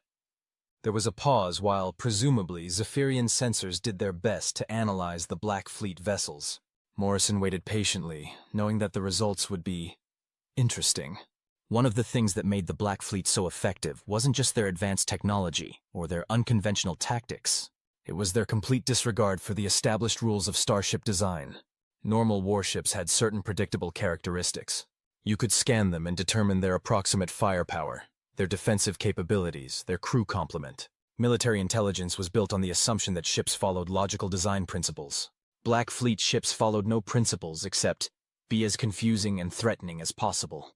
There was a pause while, presumably, Zephyrian sensors did their best to analyze the Black Fleet vessels. Morrison waited patiently, knowing that the results would be interesting. One of the things that made the Black Fleet so effective wasn't just their advanced technology or their unconventional tactics. It was their complete disregard for the established rules of starship design. Normal warships had certain predictable characteristics. You could scan them and determine their approximate firepower, their defensive capabilities, their crew complement. Military intelligence was built on the assumption that ships followed logical design principles. Black Fleet ships followed no principles except be as confusing and threatening as possible.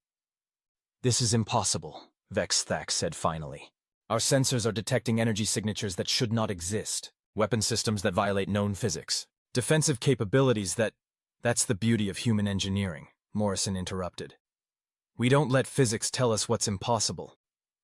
"This is impossible," Vex Thak said finally. "Our sensors are detecting energy signatures that should not exist, weapon systems that violate known physics, defensive capabilities that— That's the beauty of human engineering," Morrison interrupted. "We don't let physics tell us what's impossible.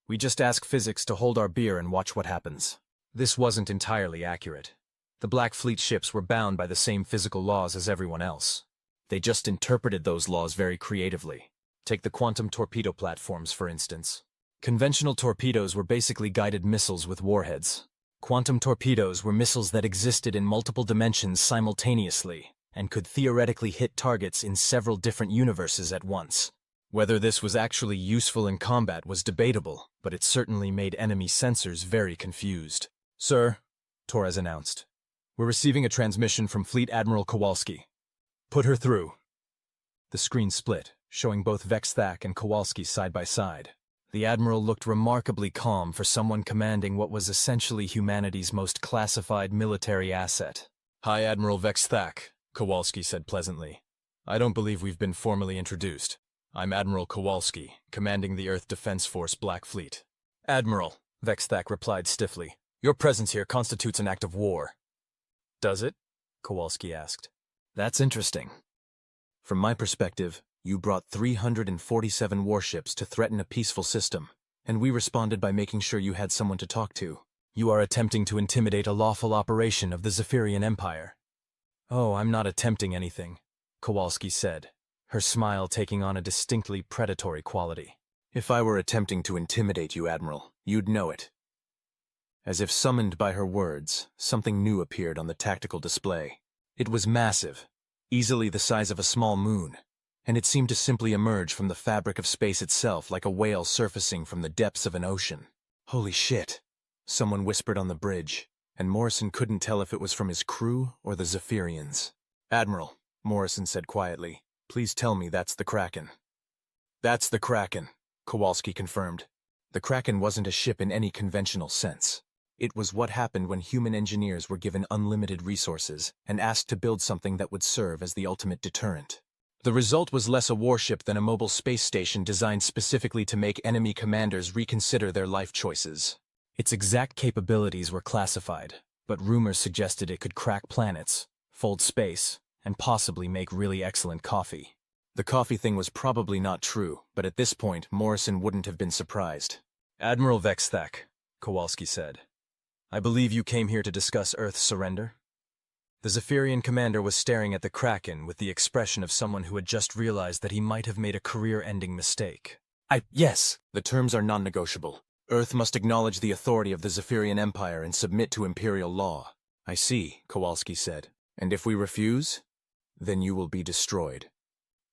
We just ask physics to hold our beer and watch what happens." This wasn't entirely accurate. The Black Fleet ships were bound by the same physical laws as everyone else. They just interpreted those laws very creatively. Take the quantum torpedo platforms, for instance. Conventional torpedoes were basically guided missiles with warheads. Quantum torpedoes were missiles that existed in multiple dimensions simultaneously and could theoretically hit targets in several different universes at once. Whether this was actually useful in combat was debatable, but it certainly made enemy sensors very confused. "Sir," Torres announced, "we're receiving a transmission from Fleet Admiral Kowalski. Put her through." The screen split, showing both Vex Thak and Kowalski side by side. The Admiral looked remarkably calm for someone commanding what was essentially humanity's most classified military asset. "Hi, Admiral Vex Thak," Kowalski said pleasantly. "I don't believe we've been formally introduced. I'm Admiral Kowalski, commanding the Earth Defense Force Black Fleet." "Admiral," Vex Thak replied stiffly, "your presence here constitutes an act of war." "Does it?" Kowalski asked. "That's interesting. From my perspective, you brought 347 warships to threaten a peaceful system, and we responded by making sure you had someone to talk to. You are attempting to intimidate a lawful operation of the Zephyrian Empire." "Oh, I'm not attempting anything," Kowalski said, her smile taking on a distinctly predatory quality. "If I were attempting to intimidate you, Admiral, you'd know it." As if summoned by her words, something new appeared on the tactical display. It was massive, easily the size of a small moon, and it seemed to simply emerge from the fabric of space itself like a whale surfacing from the depths of an ocean. "Holy shit," someone whispered on the bridge, and Morrison couldn't tell if it was from his crew or the Zephyrians. "Admiral," Morrison said quietly, "please tell me that's the Kraken." "That's the Kraken," Kowalski confirmed. The Kraken wasn't a ship in any conventional sense. It was what happened when human engineers were given unlimited resources and asked to build something that would serve as the ultimate deterrent. The result was less a warship than a mobile space station designed specifically to make enemy commanders reconsider their life choices. Its exact capabilities were classified, but rumors suggested it could crack planets, fold space, and possibly make really excellent coffee. The coffee thing was probably not true, but at this point, Morrison wouldn't have been surprised. "Admiral Vex Thak," Kowalski said, "I believe you came here to discuss Earth's surrender?" The Zephyrian commander was staring at the Kraken with the expression of someone who had just realized that he might have made a career-ending mistake. Yes. The terms are non-negotiable. Earth must acknowledge the authority of the Zephyrian Empire and submit to imperial law." "I see," Kowalski said. "And if we refuse, then you will be destroyed."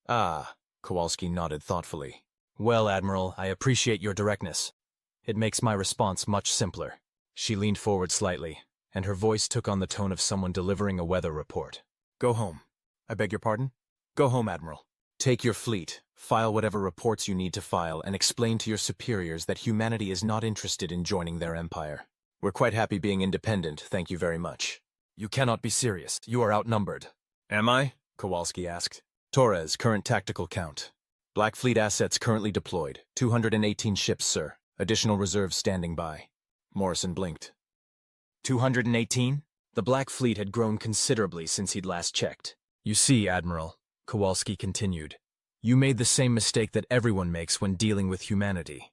"Ah," Kowalski nodded thoughtfully. "Well, Admiral, I appreciate your directness. It makes my response much simpler." She leaned forward slightly, and her voice took on the tone of someone delivering a weather report. "Go home." "I beg your pardon?" "Go home, Admiral. Take your fleet, File whatever reports you need to file and explain to your superiors that humanity is not interested in joining their empire. We're quite happy being independent, thank you very much. You cannot be serious. You are outnumbered. Am I? Kowalski asked. Torres, current tactical count. Black Fleet assets currently deployed. 218 ships, sir. Additional reserves standing by. Morrison blinked. 218? The Black Fleet had grown considerably since he'd last checked. You see, Admiral, Kowalski continued, you made the same mistake that everyone makes when dealing with humanity.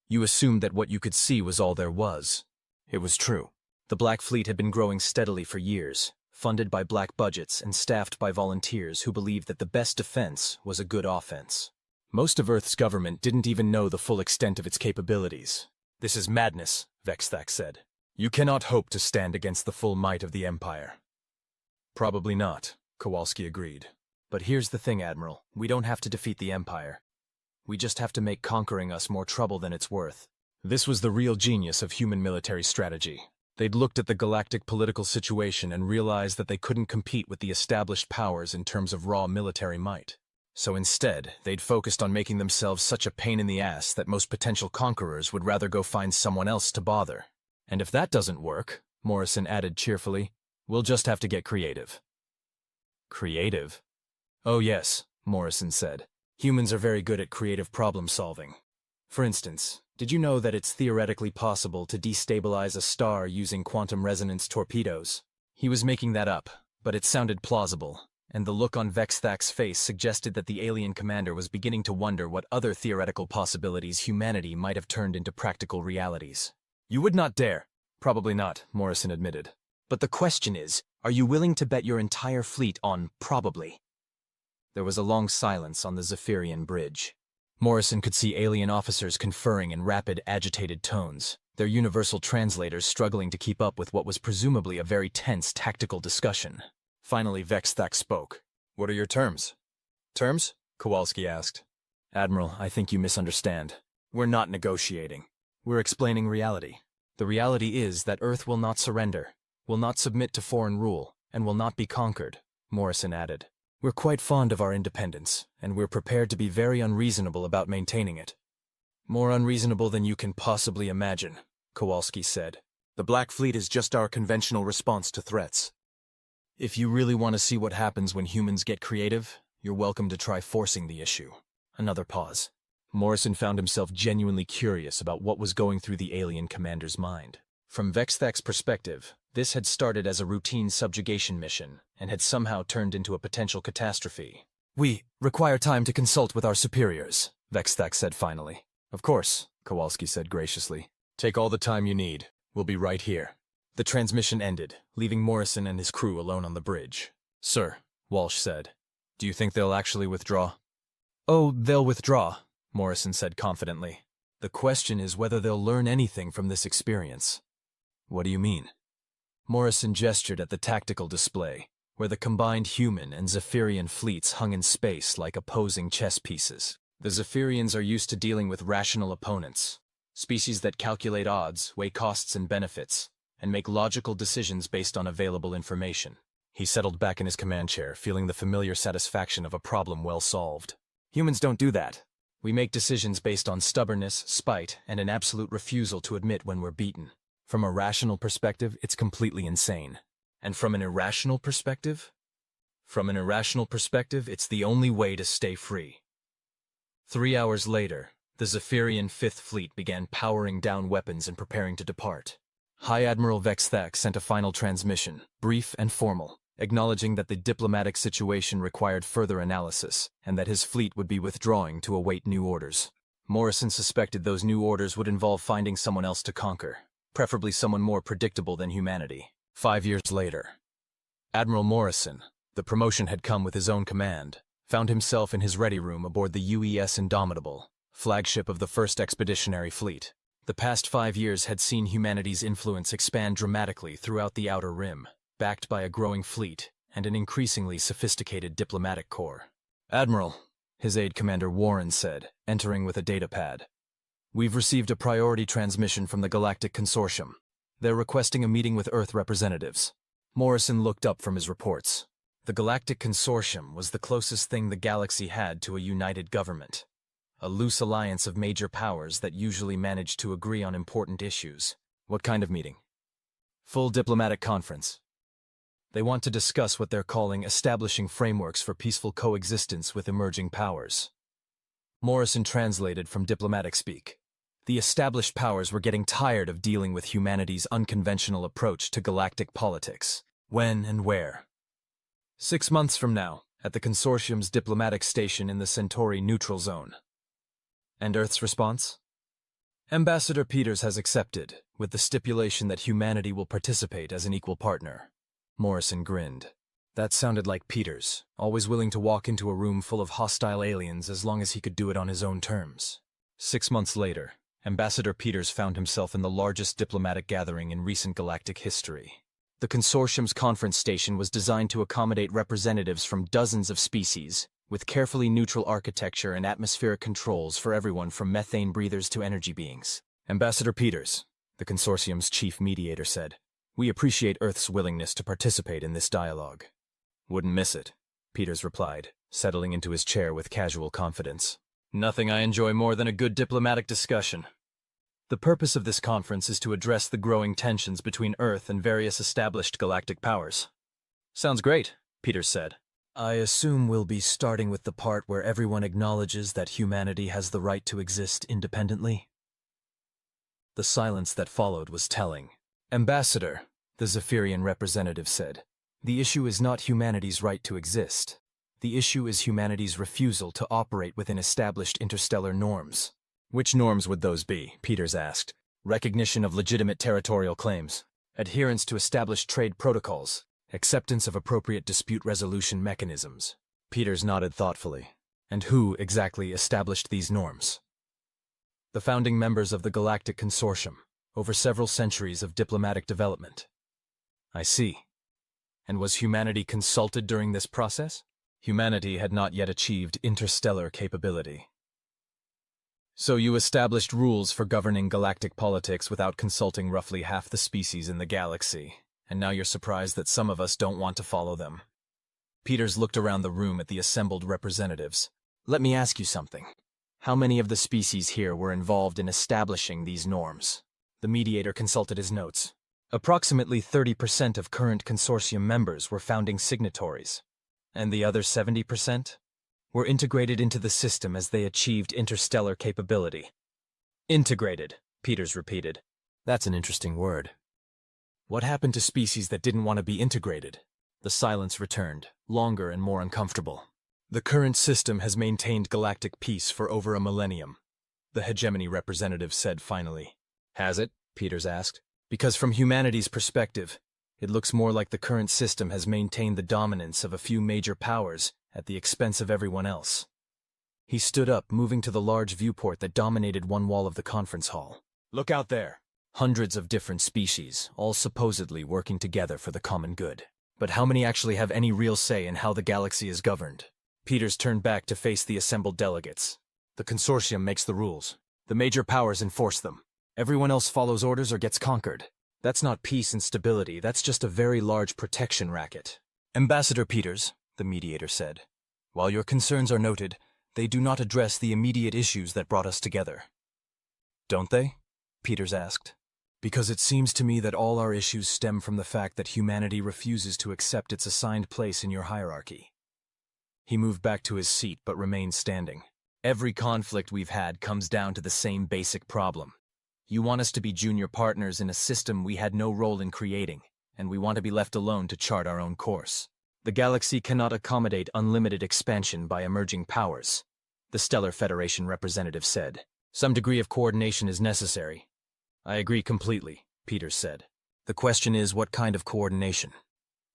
You assumed that what you could see was all there was. It was true. The Black Fleet had been growing steadily for years, funded by black budgets and staffed by volunteers who believed that the best defense was a good offense. Most of Earth's government didn't even know the full extent of its capabilities. This is madness, Vexthak said. You cannot hope to stand against the full might of the Empire. Probably not, Kowalski agreed. But here's the thing, Admiral. We don't have to defeat the Empire. We just have to make conquering us more trouble than it's worth. This was the real genius of human military strategy. They'd looked at the galactic political situation and realized that they couldn't compete with the established powers in terms of raw military might. So instead, they'd focused on making themselves such a pain in the ass that most potential conquerors would rather go find someone else to bother. And if that doesn't work, Morrison added cheerfully, we'll just have to get creative. Creative? Oh yes, Morrison said. Humans are very good at creative problem solving. For instance, did you know that it's theoretically possible to destabilize a star using quantum resonance torpedoes? He was making that up, but it sounded plausible, and the look on Vexthak's face suggested that the alien commander was beginning to wonder what other theoretical possibilities humanity might have turned into practical realities. You would not dare. Probably not, Morrison admitted. But the question is, are you willing to bet your entire fleet on probably? There was a long silence on the Zephyrian bridge. Morrison could see alien officers conferring in rapid, agitated tones, their universal translators struggling to keep up with what was presumably a very tense tactical discussion. Finally, Vexthak spoke. What are your terms? Terms? Kowalski asked. Admiral, I think you misunderstand. We're not negotiating. We're explaining reality. The reality is that Earth will not surrender, will not submit to foreign rule, and will not be conquered, Morrison added. We're quite fond of our independence, and we're prepared to be very unreasonable about maintaining it. More unreasonable than you can possibly imagine, Kowalski said. The Black Fleet is just our conventional response to threats. If you really want to see what happens when humans get creative, you're welcome to try forcing the issue. Another pause. Morrison found himself genuinely curious about what was going through the alien commander's mind. From Vexthak's perspective, this had started as a routine subjugation mission and had somehow turned into a potential catastrophe. We require time to consult with our superiors, Vexthak said finally. Of course, Kowalski said graciously. Take all the time you need. We'll be right here. The transmission ended, leaving Morrison and his crew alone on the bridge. Sir, Walsh said, do you think they'll actually withdraw? Oh, they'll withdraw, Morrison said confidently. The question is whether they'll learn anything from this experience. What do you mean? Morrison gestured at the tactical display, where the combined human and Zephyrian fleets hung in space like opposing chess pieces. The Zephyrians are used to dealing with rational opponents, species that calculate odds, weigh costs and benefits, and make logical decisions based on available information. He settled back in his command chair, feeling the familiar satisfaction of a problem well solved. Humans don't do that. We make decisions based on stubbornness, spite, and an absolute refusal to admit when we're beaten. From a rational perspective, it's completely insane. And from an irrational perspective? From an irrational perspective, it's the only way to stay free. 3 hours later, the Zephyrian Fifth Fleet began powering down weapons and preparing to depart. High Admiral Vexthak sent a final transmission, brief and formal, acknowledging that the diplomatic situation required further analysis and that his fleet would be withdrawing to await new orders. Morrison suspected those new orders would involve finding someone else to conquer, preferably someone more predictable than humanity. 5 years later, Admiral Morrison, the promotion had come with his own command, found himself in his ready room aboard the UES Indomitable, flagship of the 1st Expeditionary Fleet. The past 5 years had seen humanity's influence expand dramatically throughout the Outer Rim, backed by a growing fleet and an increasingly sophisticated diplomatic corps. Admiral, his aide Commander Warren said, entering with a datapad. We've received a priority transmission from the Galactic Consortium. They're requesting a meeting with Earth representatives. Morrison looked up from his reports. The Galactic Consortium was the closest thing the galaxy had to a united government. A loose alliance of major powers that usually managed to agree on important issues. What kind of meeting? Full diplomatic conference. They want to discuss what they're calling establishing frameworks for peaceful coexistence with emerging powers. Morrison translated from diplomatic speak. The established powers were getting tired of dealing with humanity's unconventional approach to galactic politics. When and where? 6 months from now, at the Consortium's diplomatic station in the Centauri neutral zone. And Earth's response? Ambassador Peters has accepted, with the stipulation that humanity will participate as an equal partner. Morrison grinned. That sounded like Peters, always willing to walk into a room full of hostile aliens as long as he could do it on his own terms. 6 months later, Ambassador Peters found himself in the largest diplomatic gathering in recent galactic history. The Consortium's conference station was designed to accommodate representatives from dozens of species, with carefully neutral architecture and atmospheric controls for everyone from methane breathers to energy beings. Ambassador Peters, the Consortium's chief mediator said, "We appreciate Earth's willingness to participate in this dialogue." "Wouldn't miss it," Peters replied, settling into his chair with casual confidence. "Nothing I enjoy more than a good diplomatic discussion." The purpose of this conference is to address the growing tensions between Earth and various established galactic powers. Sounds great, Peters said. I assume we'll be starting with the part where everyone acknowledges that humanity has the right to exist independently. The silence that followed was telling. Ambassador, the Zephyrian representative said, the issue is not humanity's right to exist. The issue is humanity's refusal to operate within established interstellar norms. Which norms would those be? Peters asked. Recognition of legitimate territorial claims, adherence to established trade protocols, acceptance of appropriate dispute resolution mechanisms. Peters nodded thoughtfully. And who exactly established these norms? The founding members of the Galactic Consortium, over several centuries of diplomatic development. I see. And was humanity consulted during this process? Humanity had not yet achieved interstellar capability. So you established rules for governing galactic politics without consulting roughly half the species in the galaxy, and now you're surprised that some of us don't want to follow them. Peters looked around the room at the assembled representatives. Let me ask you something. How many of the species here were involved in establishing these norms? The mediator consulted his notes. Approximately 30% of current consortium members were founding signatories. And the other 70%? Were integrated into the system as they achieved interstellar capability. Integrated, Peters repeated. That's an interesting word. What happened to species that didn't want to be integrated? The silence returned, longer and more uncomfortable. The current system has maintained galactic peace for over a millennium, the hegemony representative said finally. Has it? Peters asked. Because from humanity's perspective, it looks more like the current system has maintained the dominance of a few major powers at the expense of everyone else. He stood up, moving to the large viewport that dominated one wall of the conference hall. Look out there. Hundreds of different species, all supposedly working together for the common good. But how many actually have any real say in how the galaxy is governed? Peters turned back to face the assembled delegates. The consortium makes the rules. The major powers enforce them. Everyone else follows orders or gets conquered. That's not peace and stability, that's just a very large protection racket. Ambassador Peters, the mediator said, while your concerns are noted, they do not address the immediate issues that brought us together. Don't they? Peters asked. Because it seems to me that all our issues stem from the fact that humanity refuses to accept its assigned place in your hierarchy. He moved back to his seat but remained standing. Every conflict we've had comes down to the same basic problem. You want us to be junior partners in a system we had no role in creating, and we want to be left alone to chart our own course. The galaxy cannot accommodate unlimited expansion by emerging powers, the Stellar Federation representative said. Some degree of coordination is necessary. I agree completely, Peters said. The question is, what kind of coordination?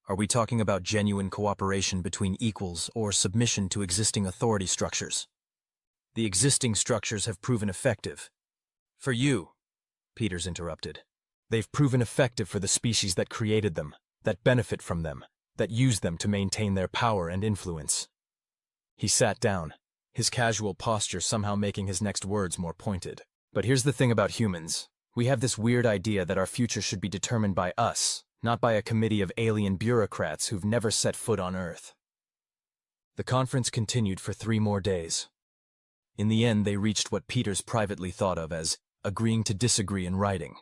Are we talking about genuine cooperation between equals or submission to existing authority structures? The existing structures have proven effective. For you, Peters interrupted. They've proven effective for the species that created them, that benefit from them, that use them to maintain their power and influence. He sat down, his casual posture somehow making his next words more pointed. But here's the thing about humans. We have this weird idea that our future should be determined by us, Not by a committee of alien bureaucrats who've never set foot on Earth. The conference continued for 3 more days. In the end, they reached what Peters privately thought of as agreeing to disagree in writing.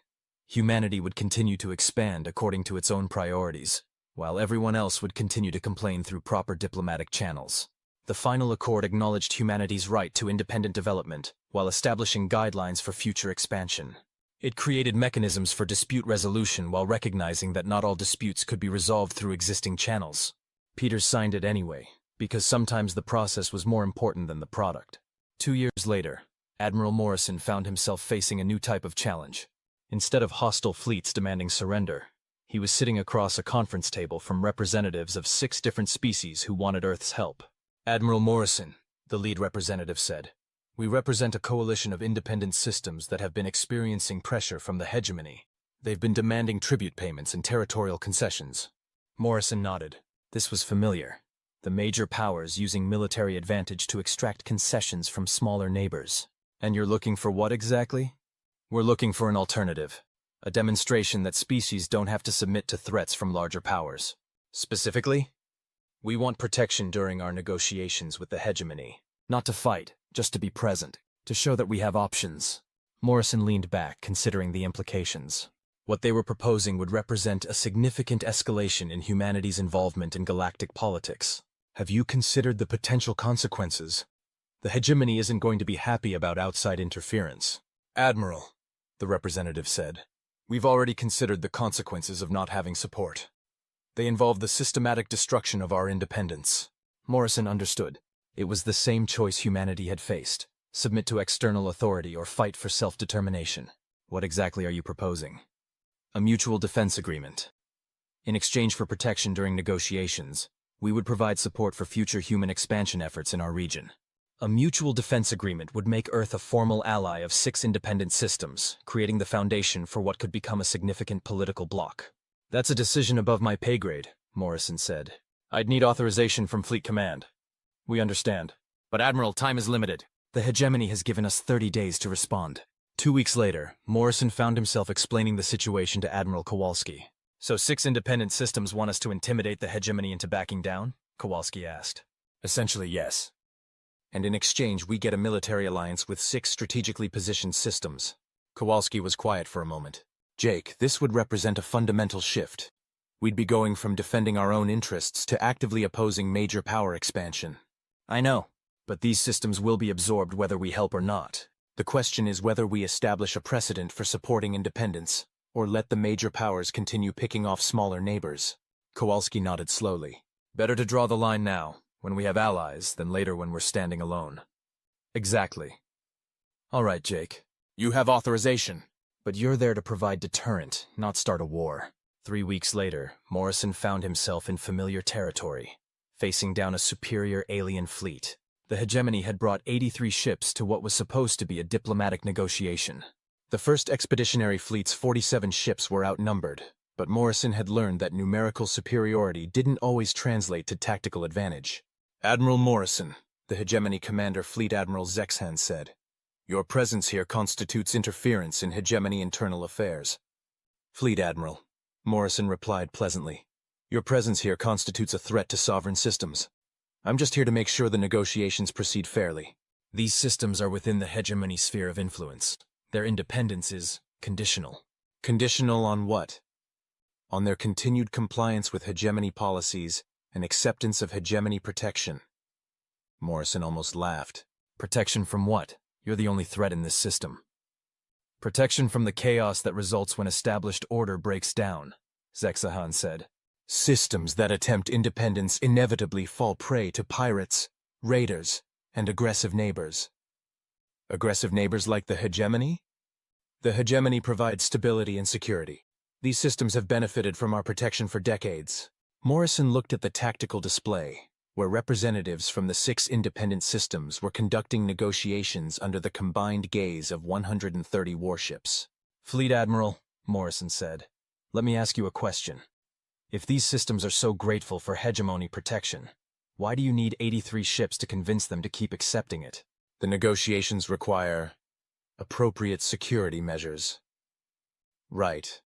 Humanity would continue to expand according to its own priorities, while everyone else would continue to complain through proper diplomatic channels. The final accord acknowledged humanity's right to independent development, while establishing guidelines for future expansion. It created mechanisms for dispute resolution while recognizing that not all disputes could be resolved through existing channels. Peters signed it anyway, because sometimes the process was more important than the product. 2 years later, Admiral Morrison found himself facing a new type of challenge. Instead of hostile fleets demanding surrender, he was sitting across a conference table from representatives of 6 different species who wanted Earth's help. Admiral Morrison, the lead representative said, "We represent a coalition of independent systems that have been experiencing pressure from the hegemony. They've been demanding tribute payments and territorial concessions." Morrison nodded. This was familiar. The major powers using military advantage to extract concessions from smaller neighbors. And you're looking for what exactly? We're looking for an alternative. A demonstration that species don't have to submit to threats from larger powers. Specifically, we want protection during our negotiations with the hegemony. Not to fight, just to be present, to show that we have options. Morrison leaned back, considering the implications. What they were proposing would represent a significant escalation in humanity's involvement in galactic politics. Have you considered the potential consequences? The hegemony isn't going to be happy about outside interference. Admiral, the representative said, we've already considered the consequences of not having support. They involve the systematic destruction of our independence. Morrison understood. It was the same choice humanity had faced: submit to external authority or fight for self-determination. What exactly are you proposing? A mutual defense agreement. In exchange for protection during negotiations, we would provide support for future human expansion efforts in our region. A mutual defense agreement would make Earth a formal ally of 6 independent systems, creating the foundation for what could become a significant political bloc. That's a decision above my pay grade, Morrison said. I'd need authorization from Fleet Command. We understand. But Admiral, time is limited. The hegemony has given us 30 days to respond. 2 weeks later, Morrison found himself explaining the situation to Admiral Kowalski. So 6 independent systems want us to intimidate the hegemony into backing down? Kowalski asked. Essentially, yes. And in exchange, we get a military alliance with 6 strategically positioned systems. Kowalski was quiet for a moment. Jake, this would represent a fundamental shift. We'd be going from defending our own interests to actively opposing major power expansion. I know, but these systems will be absorbed whether we help or not. The question is whether we establish a precedent for supporting independence, or let the major powers continue picking off smaller neighbors. Kowalski nodded slowly. Better to draw the line now, when we have allies, than later when we're standing alone. Exactly. All right, Jake. You have authorization. But you're there to provide deterrent, not start a war. 3 weeks later, Morrison found himself in familiar territory, facing down a superior alien fleet. The hegemony had brought 83 ships to what was supposed to be a diplomatic negotiation. The first expeditionary fleet's 47 ships were outnumbered, but Morrison had learned that numerical superiority didn't always translate to tactical advantage. Admiral Morrison, the hegemony commander Fleet Admiral Zexhan said, your presence here constitutes interference in hegemony internal affairs. Fleet Admiral, Morrison replied pleasantly. Your presence here constitutes a threat to sovereign systems. I'm just here to make sure the negotiations proceed fairly. These systems are within the hegemony sphere of influence. Their independence is conditional. Conditional on what? On their continued compliance with hegemony policies and acceptance of hegemony protection. Morrison almost laughed. Protection from what? You're the only threat in this system. Protection from the chaos that results when established order breaks down, Zexhan said. Systems that attempt independence inevitably fall prey to pirates, raiders, and aggressive neighbors. Aggressive neighbors like the hegemony? The hegemony provides stability and security. These systems have benefited from our protection for decades. Morrison looked at the tactical display, where representatives from the 6 independent systems were conducting negotiations under the combined gaze of 130 warships. Fleet Admiral, Morrison said, let me ask you a question. If these systems are so grateful for hegemony protection, why do you need 83 ships to convince them to keep accepting it? The negotiations require appropriate security measures. Right.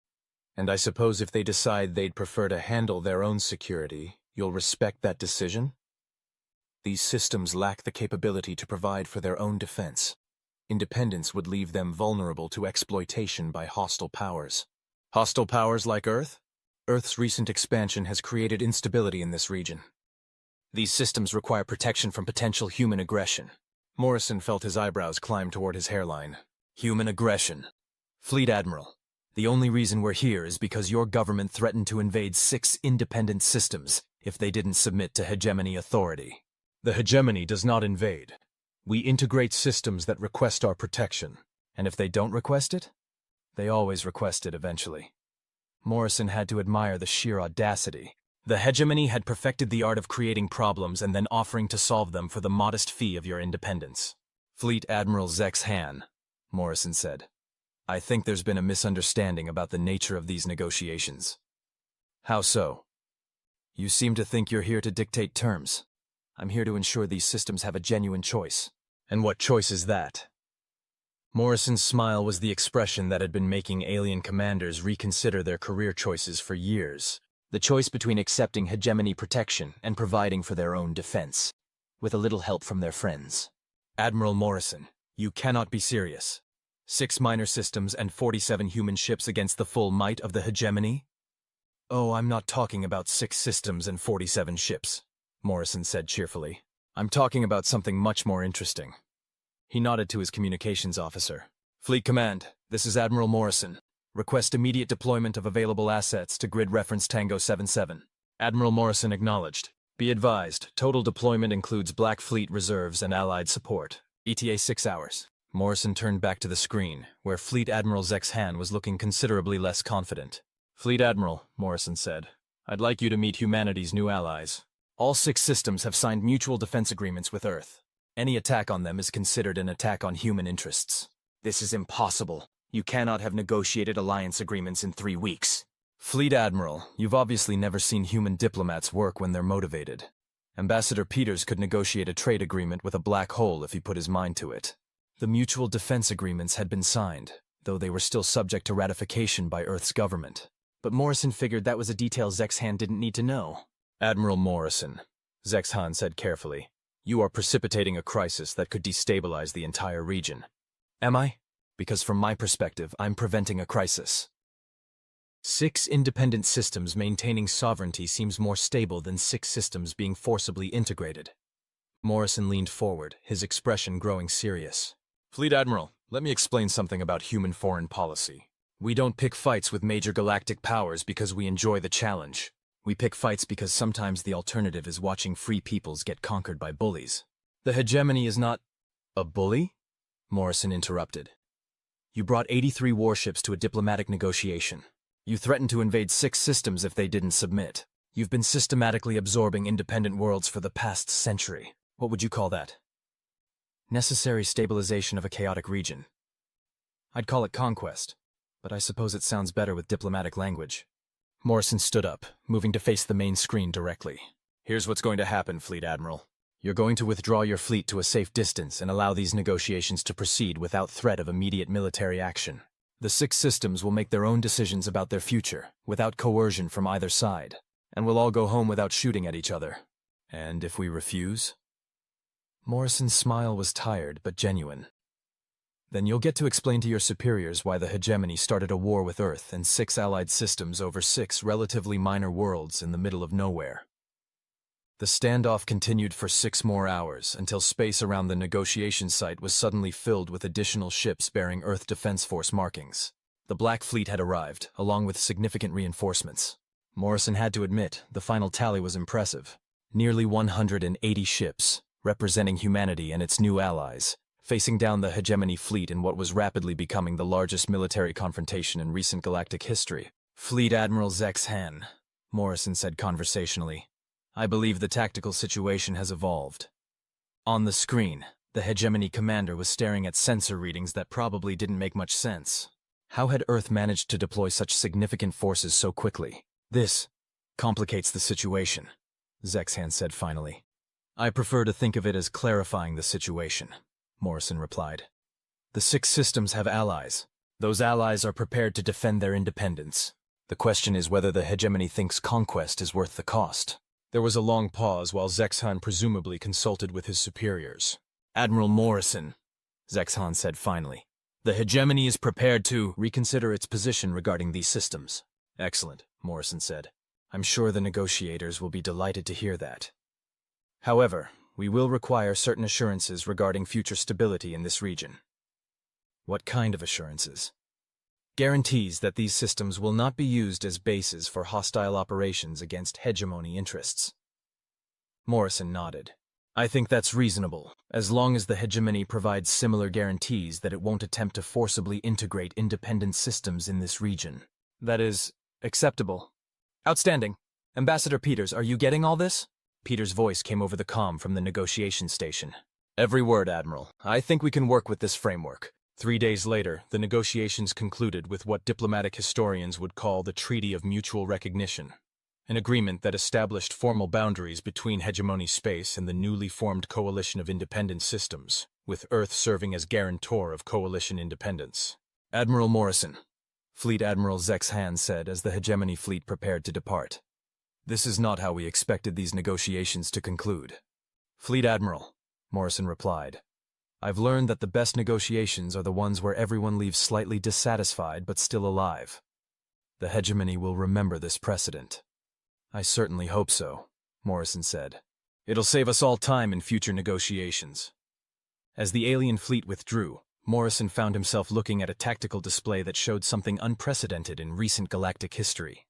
And I suppose if they decide they'd prefer to handle their own security, you'll respect that decision? These systems lack the capability to provide for their own defense. Independence would leave them vulnerable to exploitation by hostile powers. Hostile powers like Earth? Earth's recent expansion has created instability in this region. These systems require protection from potential human aggression. Morrison felt his eyebrows climb toward his hairline. Human aggression. Fleet Admiral, the only reason we're here is because your government threatened to invade 6 independent systems if they didn't submit to hegemony authority. The hegemony does not invade. We integrate systems that request our protection. And if they don't request it, they always request it eventually. Morrison had to admire the sheer audacity. The hegemony had perfected the art of creating problems and then offering to solve them for the modest fee of your independence. Fleet Admiral Zex Han, Morrison said. I think there's been a misunderstanding about the nature of these negotiations. How so? You seem to think you're here to dictate terms. I'm here to ensure these systems have a genuine choice. And what choice is that? Morrison's smile was the expression that had been making alien commanders reconsider their career choices for years. The choice between accepting hegemony protection and providing for their own defense, with a little help from their friends. Admiral Morrison, you cannot be serious. 6 minor systems and 47 human ships against the full might of the hegemony? Oh, I'm not talking about 6 systems and 47 ships, Morrison said cheerfully. I'm talking about something much more interesting. He nodded to his communications officer. Fleet Command, this is Admiral Morrison. Request immediate deployment of available assets to grid reference Tango 77. Admiral Morrison acknowledged. Be advised, total deployment includes Black Fleet reserves and Allied support. ETA 6 hours. Morrison turned back to the screen, where Fleet Admiral Zex Han was looking considerably less confident. Fleet Admiral, Morrison said, I'd like you to meet humanity's new allies. All 6 systems have signed mutual defense agreements with Earth. Any attack on them is considered an attack on human interests. This is impossible. You cannot have negotiated alliance agreements in 3 weeks. Fleet Admiral, you've obviously never seen human diplomats work when they're motivated. Ambassador Peters could negotiate a trade agreement with a black hole if he put his mind to it. The mutual defense agreements had been signed, though they were still subject to ratification by Earth's government. But Morrison figured that was a detail Zex Han didn't need to know. Admiral Morrison, Zex Han said carefully, you are precipitating a crisis that could destabilize the entire region. Am I? Because from my perspective, I'm preventing a crisis. 6 independent systems maintaining sovereignty seems more stable than 6 systems being forcibly integrated. Morrison leaned forward, his expression growing serious. Fleet Admiral, let me explain something about human foreign policy. We don't pick fights with major galactic powers because we enjoy the challenge. We pick fights because sometimes the alternative is watching free peoples get conquered by bullies. The hegemony is not a bully? Morrison interrupted. You brought 83 warships to a diplomatic negotiation. You threatened to invade 6 systems if they didn't submit. You've been systematically absorbing independent worlds for the past century. What would you call that? Necessary stabilization of a chaotic region. I'd call it conquest, but I suppose it sounds better with diplomatic language. Morrison stood up, moving to face the main screen directly. Here's what's going to happen, Fleet Admiral. You're going to withdraw your fleet to a safe distance and allow these negotiations to proceed without threat of immediate military action. The 6 systems will make their own decisions about their future, without coercion from either side, and we'll all go home without shooting at each other. And if we refuse? Morrison's smile was tired but genuine. Then you'll get to explain to your superiors why the hegemony started a war with Earth and 6 allied systems over 6 relatively minor worlds in the middle of nowhere. The standoff continued for 6 more hours until space around the negotiation site was suddenly filled with additional ships bearing Earth Defense Force markings. The Black Fleet had arrived, along with significant reinforcements. Morrison had to admit, the final tally was impressive. Nearly 180 ships, representing humanity and its new allies, facing down the hegemony fleet in what was rapidly becoming the largest military confrontation in recent galactic history. Fleet Admiral Zex Han, Morrison said conversationally. I believe the tactical situation has evolved. On the screen, the hegemony commander was staring at sensor readings that probably didn't make much sense. How had Earth managed to deploy such significant forces so quickly? This complicates the situation, Zex Han said finally. I prefer to think of it as clarifying the situation, Morrison replied. The 6 systems have allies. Those allies are prepared to defend their independence. The question is whether the hegemony thinks conquest is worth the cost. There was a long pause while Zexhan presumably consulted with his superiors. Admiral Morrison, Zexhan said finally, the hegemony is prepared to reconsider its position regarding these systems. Excellent, Morrison said. I'm sure the negotiators will be delighted to hear that. However, we will require certain assurances regarding future stability in this region. What kind of assurances? Guarantees that these systems will not be used as bases for hostile operations against hegemony interests. Morrison nodded. I think that's reasonable, as long as the hegemony provides similar guarantees that it won't attempt to forcibly integrate independent systems in this region. That is acceptable. Outstanding. Ambassador Peters, are you getting all this? Peters' voice came over the comm from the negotiation station. Every word, Admiral. I think we can work with this framework. 3 days later, the negotiations concluded with what diplomatic historians would call the Treaty of Mutual Recognition, an agreement that established formal boundaries between hegemony space and the newly formed coalition of independent systems, with Earth serving as guarantor of coalition independence. Admiral Morrison, Fleet Admiral Zexhan said as the hegemony fleet prepared to depart. This is not how we expected these negotiations to conclude. Fleet Admiral, Morrison replied. I've learned that the best negotiations are the ones where everyone leaves slightly dissatisfied but still alive. The hegemony will remember this precedent. I certainly hope so, Morrison said. It'll save us all time in future negotiations. As the alien fleet withdrew, Morrison found himself looking at a tactical display that showed something unprecedented in recent galactic history.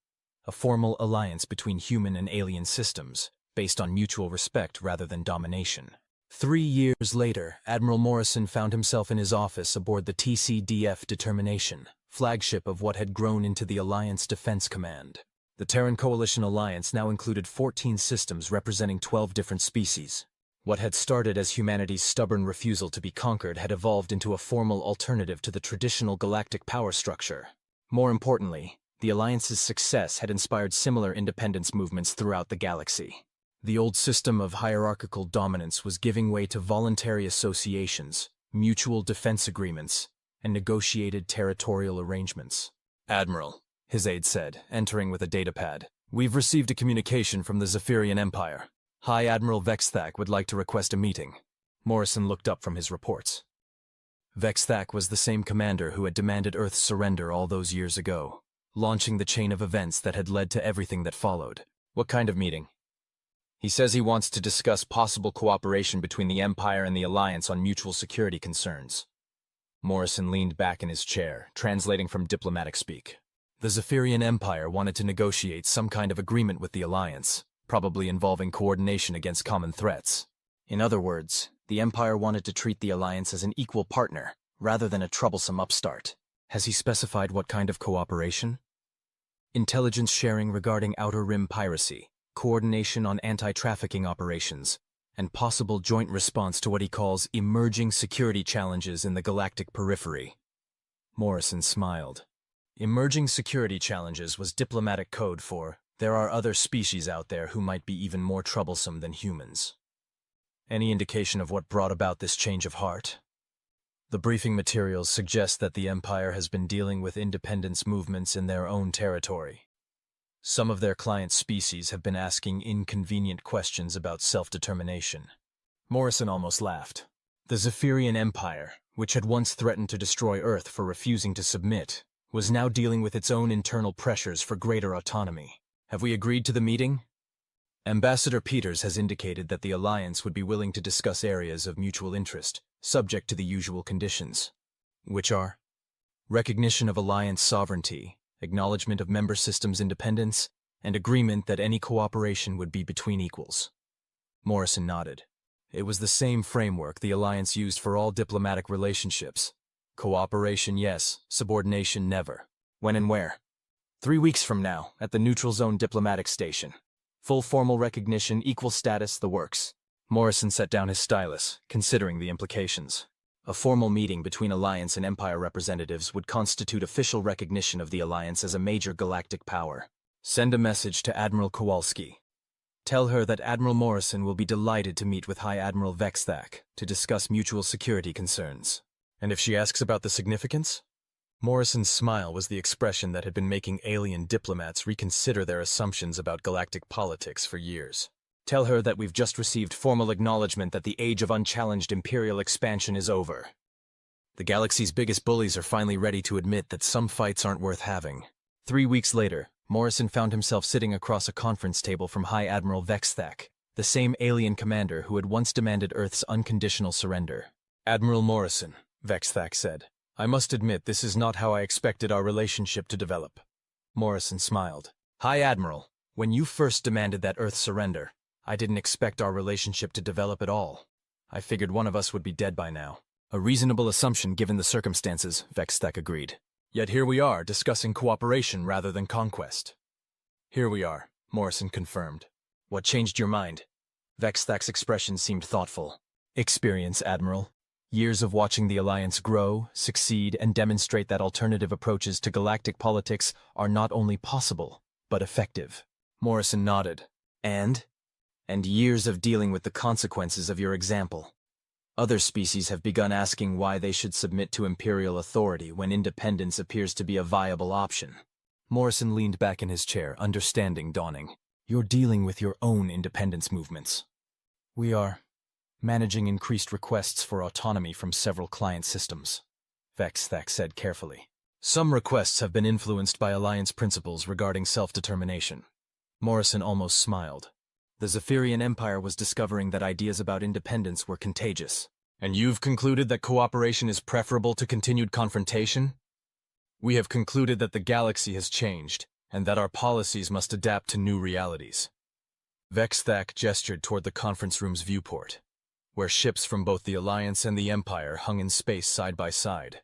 A formal alliance between human and alien systems, based on mutual respect rather than domination. 3 years later, Admiral Morrison found himself in his office aboard the TCDF Determination, flagship of what had grown into the Alliance Defense Command. The Terran Coalition Alliance now included 14 systems representing 12 different species. What had started as humanity's stubborn refusal to be conquered had evolved into a formal alternative to the traditional galactic power structure. More importantly, the Alliance's success had inspired similar independence movements throughout the galaxy. The old system of hierarchical dominance was giving way to voluntary associations, mutual defense agreements, and negotiated territorial arrangements. Admiral, his aide said, entering with a datapad, we've received a communication from the Zephyrian Empire. High Admiral Vexthak would like to request a meeting. Morrison looked up from his reports. Vexthak was the same commander who had demanded Earth's surrender all those years ago, launching the chain of events that had led to everything that followed. What kind of meeting? He says he wants to discuss possible cooperation between the Empire and the Alliance on mutual security concerns. Morrison leaned back in his chair, translating from diplomatic speak. The Zephyrian Empire wanted to negotiate some kind of agreement with the Alliance, probably involving coordination against common threats. In other words, the Empire wanted to treat the Alliance as an equal partner, rather than a troublesome upstart. Has he specified what kind of cooperation? Intelligence sharing regarding Outer Rim piracy, coordination on anti-trafficking operations, and possible joint response to what he calls emerging security challenges in the galactic periphery. Morrison smiled. Emerging security challenges was diplomatic code for, there are other species out there who might be even more troublesome than humans. Any indication of what brought about this change of heart? The briefing materials suggest that the Empire has been dealing with independence movements in their own territory. Some of their client species have been asking inconvenient questions about self-determination. Morrison almost laughed. The Zephyrian Empire, which had once threatened to destroy Earth for refusing to submit, was now dealing with its own internal pressures for greater autonomy. Have we agreed to the meeting? Ambassador Peters has indicated that the Alliance would be willing to discuss areas of mutual interest, subject to the usual conditions. Which are? Recognition of Alliance sovereignty, acknowledgement of member systems' independence, and agreement that any cooperation would be between equals. Morrison nodded. It was the same framework the Alliance used for all diplomatic relationships. Cooperation, yes. Subordination, never. When and where? 3 weeks from now, at the Neutral Zone Diplomatic Station. Full formal recognition, equal status, the works. Morrison set down his stylus, considering the implications. A formal meeting between Alliance and Empire representatives would constitute official recognition of the Alliance as a major galactic power. Send a message to Admiral Kowalski. Tell her that Admiral Morrison will be delighted to meet with High Admiral Vexthak to discuss mutual security concerns. And if she asks about the significance? Morrison's smile was the expression that had been making alien diplomats reconsider their assumptions about galactic politics for years. Tell her that we've just received formal acknowledgement that the age of unchallenged imperial expansion is over. The galaxy's biggest bullies are finally ready to admit that some fights aren't worth having. 3 weeks later, Morrison found himself sitting across a conference table from High Admiral Vexthak, the same alien commander who had once demanded Earth's unconditional surrender. Admiral Morrison, Vexthak said, I must admit this is not how I expected our relationship to develop. Morrison smiled. High Admiral, when you first demanded that Earth surrender, I didn't expect our relationship to develop at all. I figured one of us would be dead by now. A reasonable assumption given the circumstances, Vexthak agreed. Yet here we are, discussing cooperation rather than conquest. Here we are, Morrison confirmed. What changed your mind? Vexthak's expression seemed thoughtful. Experience, Admiral. Years of watching the Alliance grow, succeed, and demonstrate that alternative approaches to galactic politics are not only possible, but effective. Morrison nodded. And years of dealing with the consequences of your example. Other species have begun asking why they should submit to imperial authority when independence appears to be a viable option. Morrison leaned back in his chair, understanding dawning. You're dealing with your own independence movements. We are managing increased requests for autonomy from several client systems, Vexthak said carefully. Some requests have been influenced by Alliance principles regarding self-determination. Morrison almost smiled. The Zephyrian Empire was discovering that ideas about independence were contagious. And you've concluded that cooperation is preferable to continued confrontation? We have concluded that the galaxy has changed, and that our policies must adapt to new realities. Vexthak gestured toward the conference room's viewport, where ships from both the Alliance and the Empire hung in space side by side,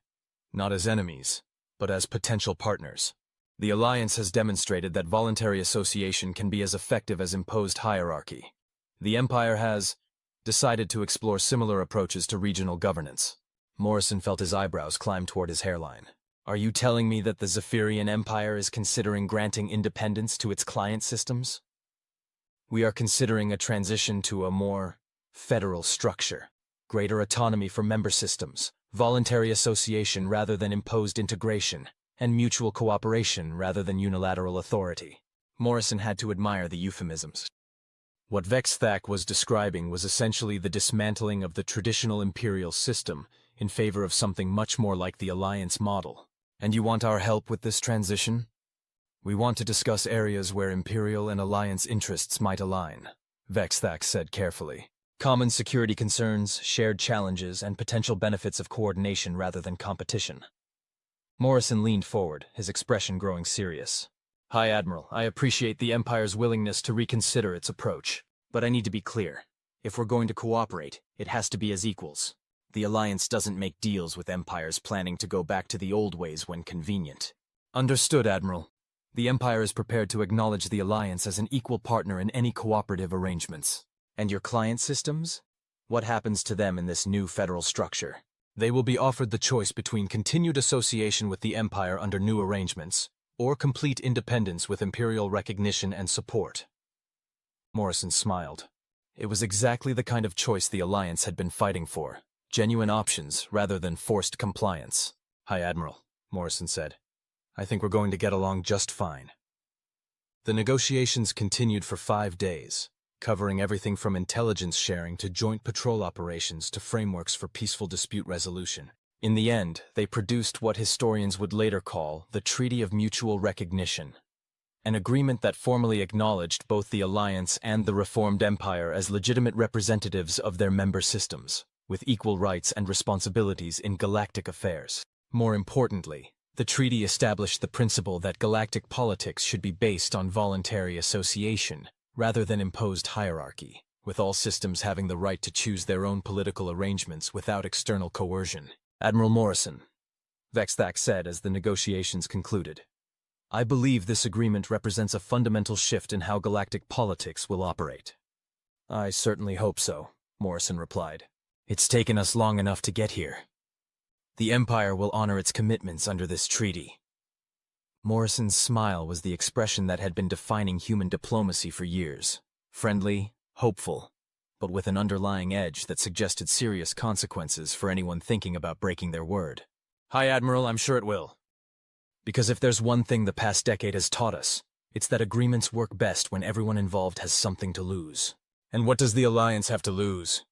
not as enemies, but as potential partners. The Alliance has demonstrated that voluntary association can be as effective as imposed hierarchy. The Empire has decided to explore similar approaches to regional governance. Morrison felt his eyebrows climb toward his hairline. Are you telling me that the Zephyrian Empire is considering granting independence to its client systems? We are considering a transition to a more federal structure, greater autonomy for member systems, voluntary association rather than imposed integration, and mutual cooperation rather than unilateral authority. Morrison had to admire the euphemisms. What Vexthak was describing was essentially the dismantling of the traditional imperial system in favor of something much more like the Alliance model. And you want our help with this transition? We want to discuss areas where Imperial and Alliance interests might align, Vexthak said carefully. Common security concerns, shared challenges, and potential benefits of coordination rather than competition. Morrison leaned forward, his expression growing serious. High Admiral, I appreciate the Empire's willingness to reconsider its approach, but I need to be clear. If we're going to cooperate, it has to be as equals. The Alliance doesn't make deals with empires planning to go back to the old ways when convenient. Understood, Admiral. The Empire is prepared to acknowledge the Alliance as an equal partner in any cooperative arrangements. And your client systems? What happens to them in this new federal structure? They will be offered the choice between continued association with the Empire under new arrangements, or complete independence with Imperial recognition and support. Morrison smiled. It was exactly the kind of choice the Alliance had been fighting for. Genuine options rather than forced compliance. High Admiral, Morrison said. I think we're going to get along just fine. The negotiations continued for 5 days, covering everything from intelligence sharing to joint patrol operations to frameworks for peaceful dispute resolution. In the end, they produced what historians would later call the Treaty of Mutual Recognition, an agreement that formally acknowledged both the Alliance and the Reformed Empire as legitimate representatives of their member systems, with equal rights and responsibilities in galactic affairs. More importantly, the treaty established the principle that galactic politics should be based on voluntary association, rather than imposed hierarchy, with all systems having the right to choose their own political arrangements without external coercion. Admiral Morrison, Vexthak said as the negotiations concluded, I believe this agreement represents a fundamental shift in how galactic politics will operate. I certainly hope so, Morrison replied. It's taken us long enough to get here. The Empire will honor its commitments under this treaty. Morrison's smile was the expression that had been defining human diplomacy for years. Friendly, hopeful, but with an underlying edge that suggested serious consequences for anyone thinking about breaking their word. High Admiral, I'm sure it will. Because if there's one thing the past decade has taught us, it's that agreements work best when everyone involved has something to lose. And what does the Alliance have to lose?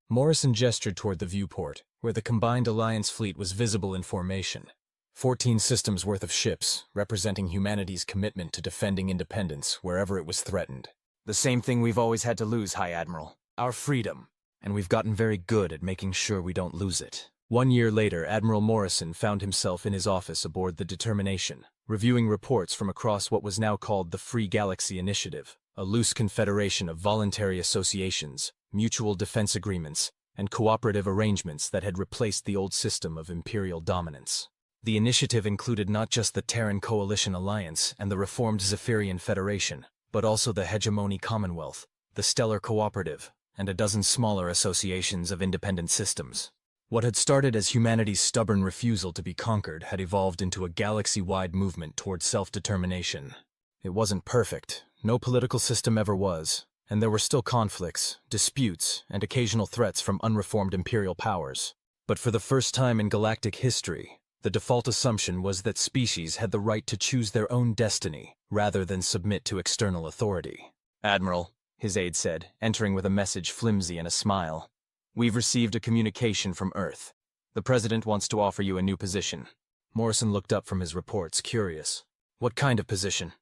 Morrison gestured toward the viewport, where the combined Alliance fleet was visible in formation. 14 systems worth of ships, representing humanity's commitment to defending independence wherever it was threatened. The same thing we've always had to lose, High Admiral. Our freedom. And we've gotten very good at making sure we don't lose it. 1 year later, Admiral Morrison found himself in his office aboard the Determination, reviewing reports from across what was now called the Free Galaxy Initiative, a loose confederation of voluntary associations, mutual defense agreements, and cooperative arrangements that had replaced the old system of imperial dominance. The initiative included not just the Terran Coalition Alliance and the reformed Zephyrian Federation, but also the Hegemony Commonwealth, the Stellar Cooperative, and a dozen smaller associations of independent systems. What had started as humanity's stubborn refusal to be conquered had evolved into a galaxy-wide movement toward self-determination. It wasn't perfect, no political system ever was, and there were still conflicts, disputes, and occasional threats from unreformed imperial powers. But for the first time in galactic history, the default assumption was that species had the right to choose their own destiny, rather than submit to external authority. Admiral, his aide said, entering with a message flimsy and a smile. We've received a communication from Earth. The President wants to offer you a new position. Morrison looked up from his reports, curious. What kind of position?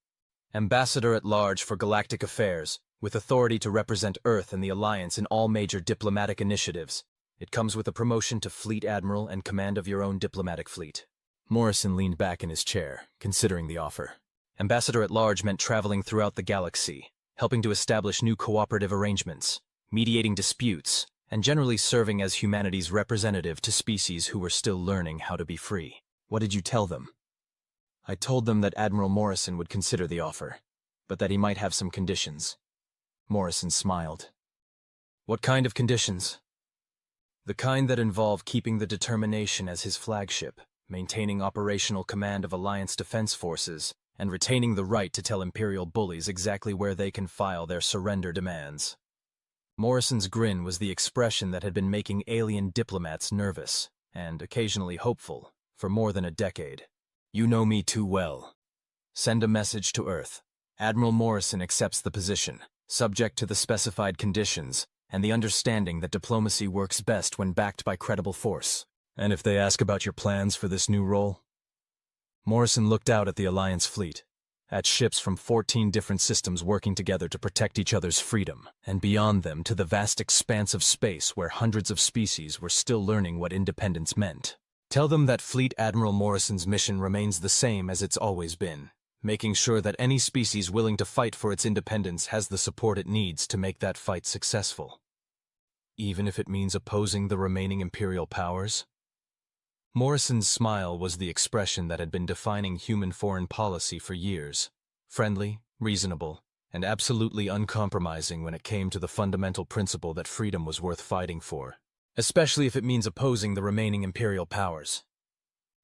Ambassador at Large for Galactic Affairs, with authority to represent Earth and the Alliance in all major diplomatic initiatives. It comes with a promotion to Fleet Admiral and command of your own diplomatic fleet. Morrison leaned back in his chair, considering the offer. Ambassador at Large meant traveling throughout the galaxy, helping to establish new cooperative arrangements, mediating disputes, and generally serving as humanity's representative to species who were still learning how to be free. What did you tell them? I told them that Admiral Morrison would consider the offer, but that he might have some conditions. Morrison smiled. What kind of conditions? The kind that involve keeping the Determination as his flagship, maintaining operational command of Alliance defense forces, and retaining the right to tell Imperial bullies exactly where they can file their surrender demands. Morrison's grin was the expression that had been making alien diplomats nervous, and occasionally hopeful, for more than a decade. You know me too well. Send a message to Earth. Admiral Morrison accepts the position, subject to the specified conditions, and the understanding that diplomacy works best when backed by credible force. And if they ask about your plans for this new role? Morrison looked out at the Alliance fleet, at ships from 14 different systems working together to protect each other's freedom, and beyond them to the vast expanse of space where hundreds of species were still learning what independence meant. Tell them that Fleet Admiral Morrison's mission remains the same as it's always been, making sure that any species willing to fight for its independence has the support it needs to make that fight successful. Even if it means opposing the remaining Imperial powers? Morrison's smile was the expression that had been defining human foreign policy for years. Friendly, reasonable, and absolutely uncompromising when it came to the fundamental principle that freedom was worth fighting for, especially if it means opposing the remaining Imperial powers.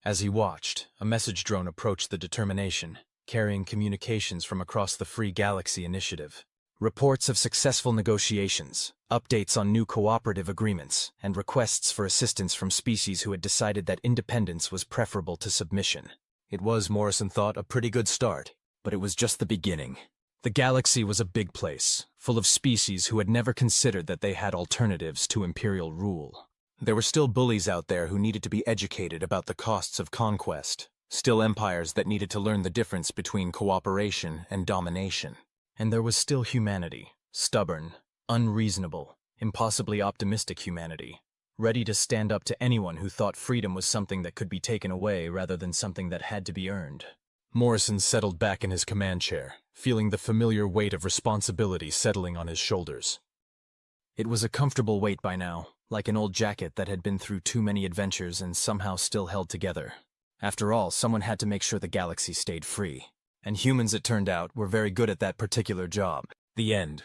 As he watched, a message drone approached the Determination, carrying communications from across the Free Galaxy Initiative. Reports of successful negotiations, updates on new cooperative agreements, and requests for assistance from species who had decided that independence was preferable to submission. It was, Morrison thought, a pretty good start, but it was just the beginning. The galaxy was a big place, full of species who had never considered that they had alternatives to imperial rule. There were still bullies out there who needed to be educated about the costs of conquest, still empires that needed to learn the difference between cooperation and domination. And there was still humanity, stubborn, unreasonable, impossibly optimistic humanity, ready to stand up to anyone who thought freedom was something that could be taken away rather than something that had to be earned. Morrison settled back in his command chair, feeling the familiar weight of responsibility settling on his shoulders. It was a comfortable weight by now, like an old jacket that had been through too many adventures and somehow still held together. After all, someone had to make sure the galaxy stayed free. And humans, it turned out, were very good at that particular job. The end.